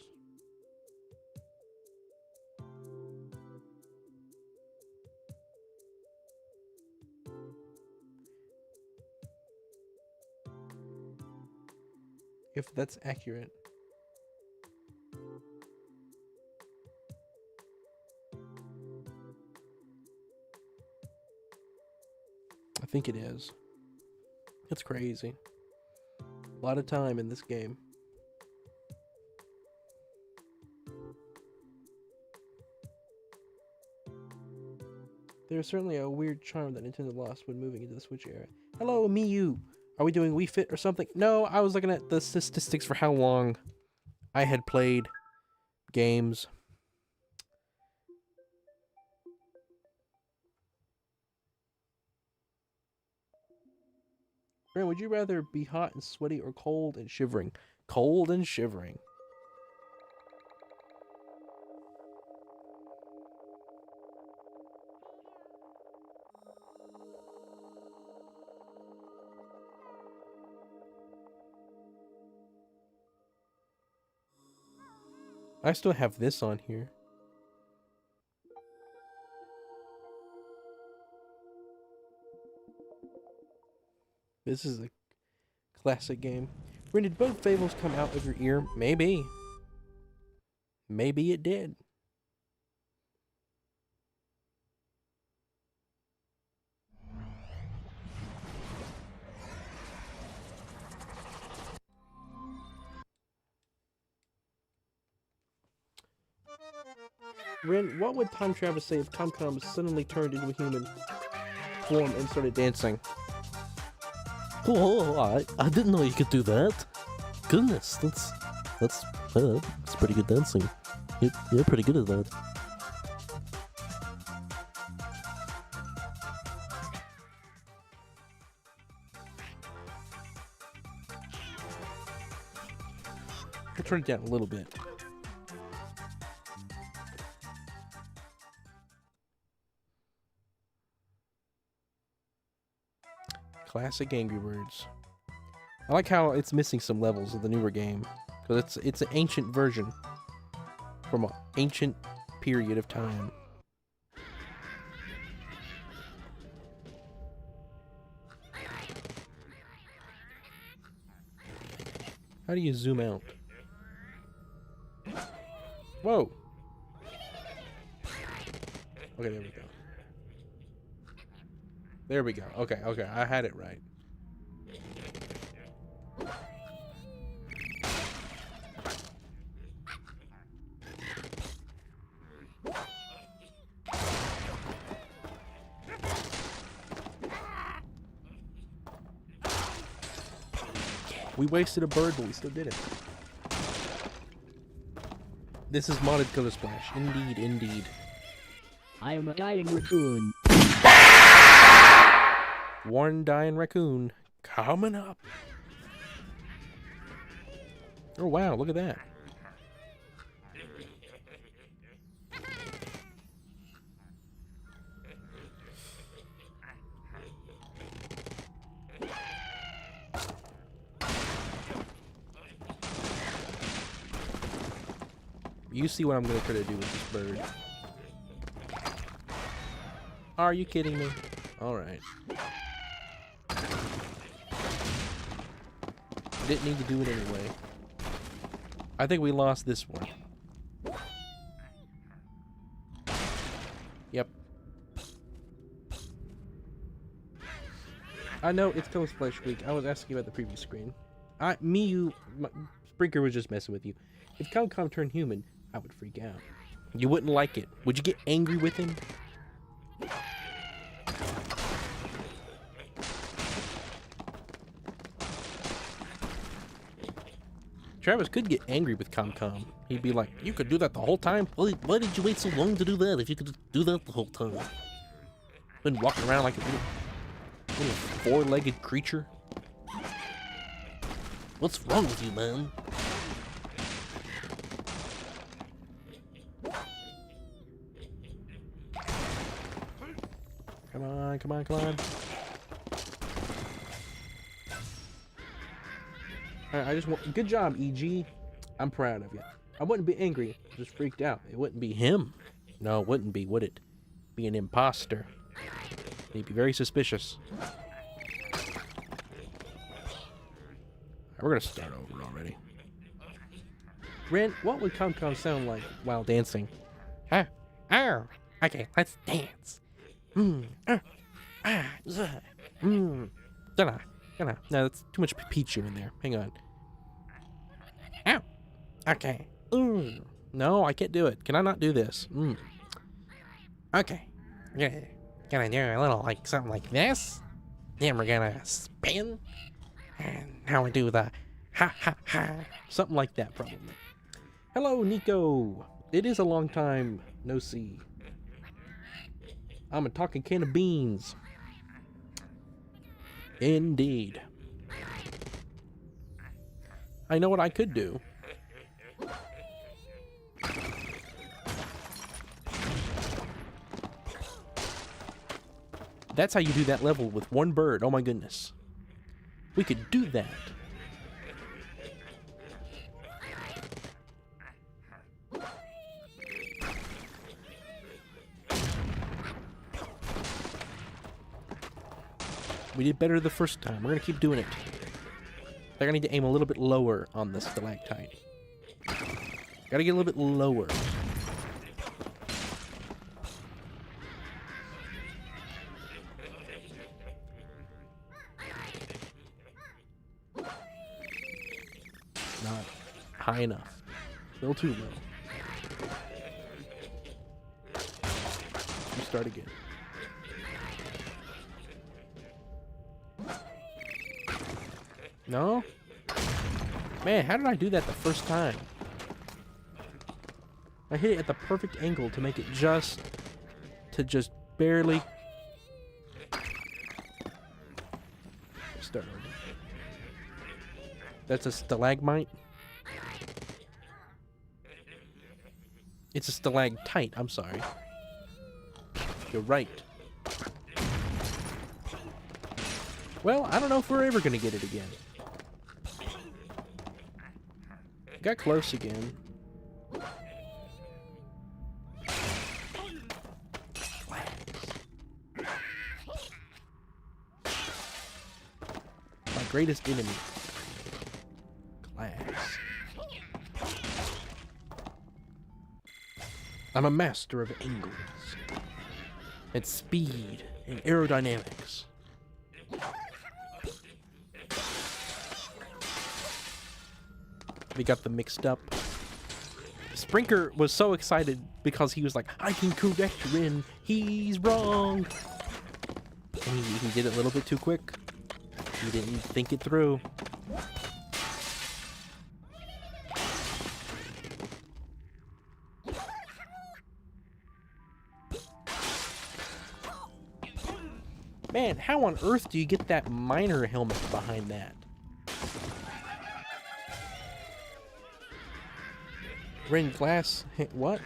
If that's accurate. I think it is. It's crazy. A lot of time in this game. There's certainly a weird charm that Nintendo lost when moving into the Switch era. Hello, Miyu! Are we doing Wii Fit or something? No, I was looking at the statistics for how long I had played games. Brent, would you rather be hot and sweaty or cold and shivering? Cold and shivering. I still have this on here. This is a classic game. Brent, did both Fables come out of your ear? Maybe. Maybe it did. Ren, what would Tom Travis say if Tom Cruise suddenly turned into a human form and started dancing? Oh, I didn't know you could do that. Goodness, that's pretty good dancing. You're pretty good at that. I'll turn it down a little bit. Classic Angry Birds. I like how it's missing some levels of the newer game, because it's an ancient version from an ancient period of time. How do you zoom out? Whoa! Okay, there we go. There we go. Okay, okay, I had it right. We wasted a bird, but we still did it. This is modded Color Splash. Indeed, indeed. I am a dying raccoon. Warren dying raccoon coming up. Oh wow, look at that. You see what I'm gonna try to do with this bird. Are you kidding me? Alright. Didn't need to do it anyway. I think we lost this one. Yep. I know it's Color Splash Week. I was asking about the previous screen. Sprinker was just messing with you. If Capcom turned human, I would freak out. You wouldn't like it. Would you get angry with him? Travis could get angry with Capcom. He'd be like, you could do that the whole time? Why did you wait so long to do that if you could do that the whole time? Been walking around like a little four-legged creature. What's wrong with you, man? Come on, come on, come on. Alright, I just want... Good job, EG. I'm proud of you. I wouldn't be angry. Just freaked out. It wouldn't be him. No, it wouldn't be, would it? Be an imposter. He'd be very suspicious. We're gonna start over already. Ren, what would Capcom sound like while dancing? Okay, let's dance. No, that's too much Pichu in there. Hang on. Ow. Okay. No, I can't do it. Can I not do this? Okay. Yeah. Gonna do a little like something like this. Then we're gonna spin. And now we do the ha ha ha. Something like that, probably. Hello, Nico. It is a long time no see. I'm a talking can of beans. Indeed. I know what I could do. That's how you do that level with one bird. Oh my goodness. We could do that. We did better the first time. We're gonna keep doing it. I think I need to aim a little bit lower on this stalactite. Gotta get a little bit lower. Not high enough. Still too low. Let's start again. No? Man, how did I do that the first time? I hit it at the perfect angle to make it just barely start over. That's a stalagmite? It's a stalactite, I'm sorry. You're right. Well, I don't know if we're ever gonna get it again. Got close again. My greatest enemy. Glass. I'm a master of angles. And speed and aerodynamics. We got them mixed up. Sprinker was so excited because he was like, I can correct Rin. He's wrong. And he did it a little bit too quick. He didn't think it through. Man, how on earth do you get that miner helmet behind that? Rin Glass, what?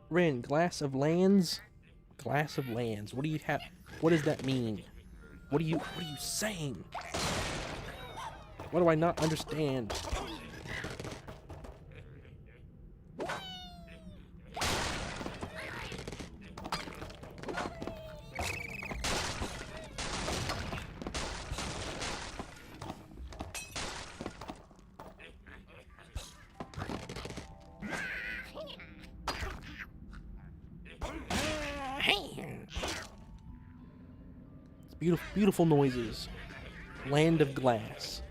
Rin, Glass of Lands? Glass of Lands. What do you have? What does that mean? What are you saying? What do I not understand? Beautiful, beautiful noises. Land of glass.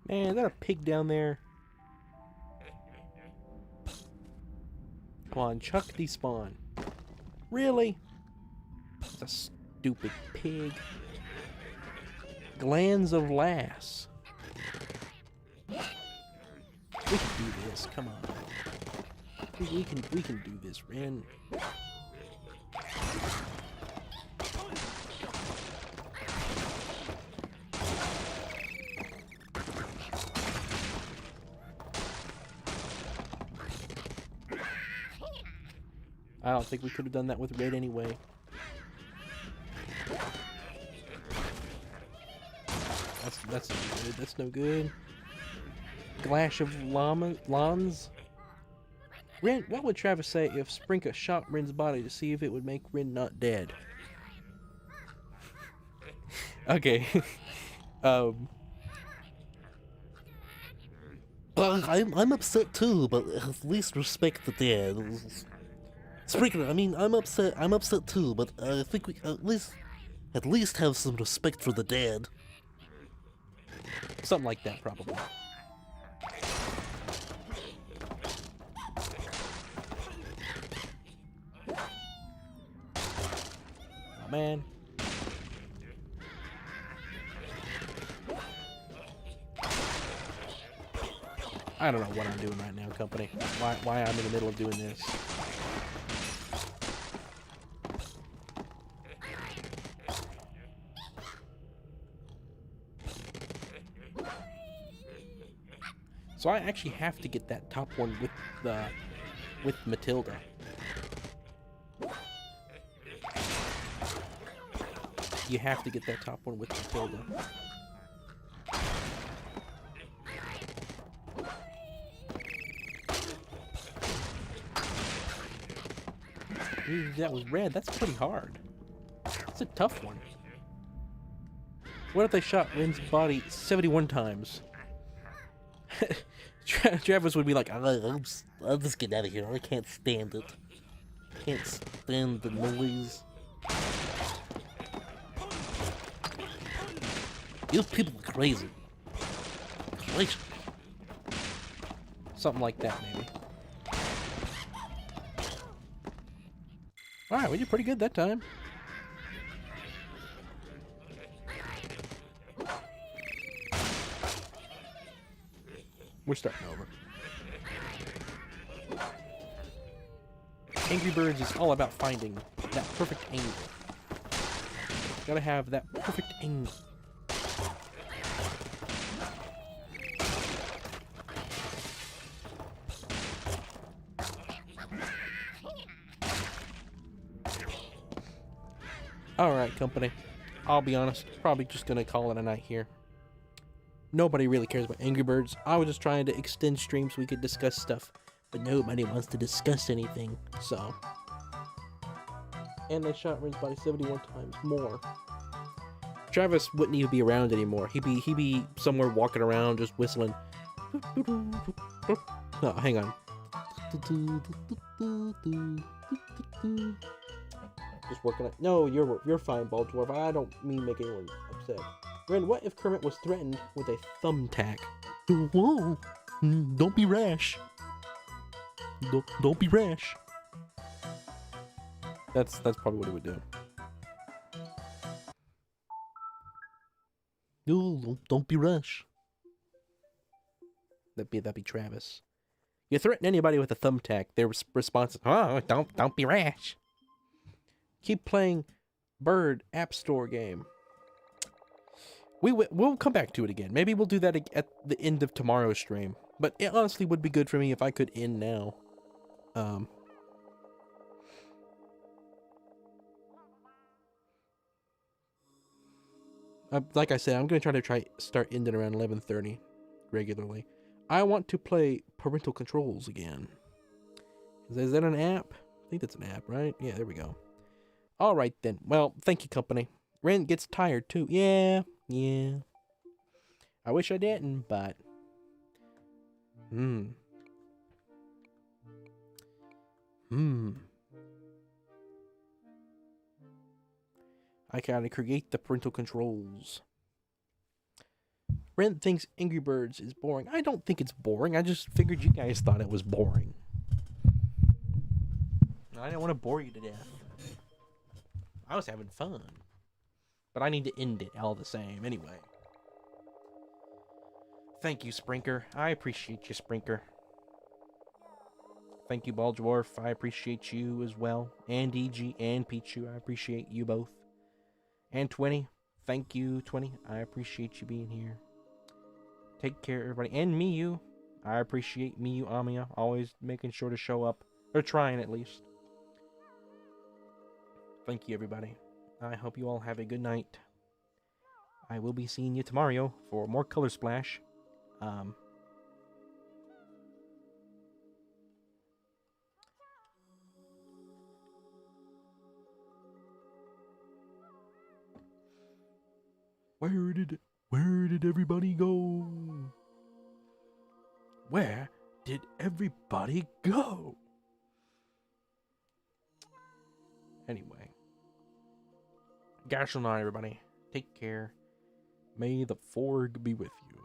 Man, is that a pig down there? Come on, Chuck despawn. Really? It's a stupid pig. Glands of Lass. We can do this, come on. We can do this, Rin. I don't think we could have done that with red anyway. That's no good. That's no good. Glash of Lawns. Rin, what would Travis say if Sprinka shot Rin's body to see if it would make Rin not dead? Okay. Well, I'm upset too, but at least respect the dead. Sprinkler, I mean, I'm upset too, but I think we at least have some respect for the dead. Something like that, probably. Oh, man. I don't know what I'm doing right now, company. Why I'm in the middle of doing this. So I actually have to get that top one with Matilda. You have to get that top one with Matilda. Ooh, that was red. That's pretty hard. It's a tough one. What if they shot Rin's body 71 times? Travis would be like, I'll just get out of here. I can't stand it. Can't stand the noise. You people are crazy. Crazy. something like that, maybe. Alright, we did pretty good that time. We're starting over. Angry Birds is all about finding that perfect angle. Gotta have that perfect angle. Alright, company. I'll be honest, probably just gonna call it a night here. Nobody really cares about Angry Birds. I was just trying to extend streams so we could discuss stuff. But nobody wants to discuss anything, so. And they shot Ren's body 71 times more. Travis wouldn't even be around anymore. He'd be somewhere walking around just whistling. No, hang on. Just working on. No, you're fine, Bald Dwarf. I don't mean make anyone upset. Ren, what if Kermit was threatened with a thumbtack? Whoa! Don't be rash. Don't be rash. That's probably what he would do. No, don't be rash. That'd be Travis. You threaten anybody with a thumbtack, their response is, "Oh, don't be rash." Keep playing Bird App Store game. We'll come back to it again. Maybe we'll do that at the end of tomorrow's stream. But it honestly would be good for me if I could end now. Like I said, I'm gonna start ending around 11:30 regularly. I want to play Parental Controls again. Is that an app? I think that's an app, right? Yeah, there we go. All right then. Well, thank you, company. Ren gets tired too. Yeah. I wish I didn't, but I gotta create the parental controls. Ren thinks Angry Birds is boring. I don't think it's boring. I just figured you guys thought it was boring. I didn't want to bore you to death. I was having fun. But I need to end it all the same anyway. Thank you, Sprinker. I appreciate you, Sprinker. Thank you, Bald Dwarf. I appreciate you as well. And EG and Pichu. I appreciate you both. And 20. Thank you, 20. I appreciate you being here. Take care, everybody. And Miyu. I appreciate Miyu Amiya. Always making sure to show up. Or trying, at least. Thank you, everybody. I hope you all have a good night. I will be seeing you tomorrow for more Color Splash. Where did everybody go? Where did everybody go? Anyway. Gosh night, everybody. Take care. May the Forg be with you.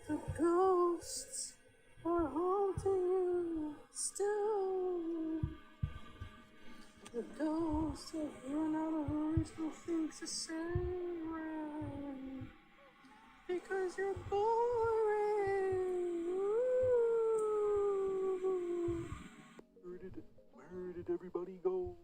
The ghosts are haunting you still. The ghosts have run out of original things to say, right? Because you're boring. Ooh. Where did everybody go?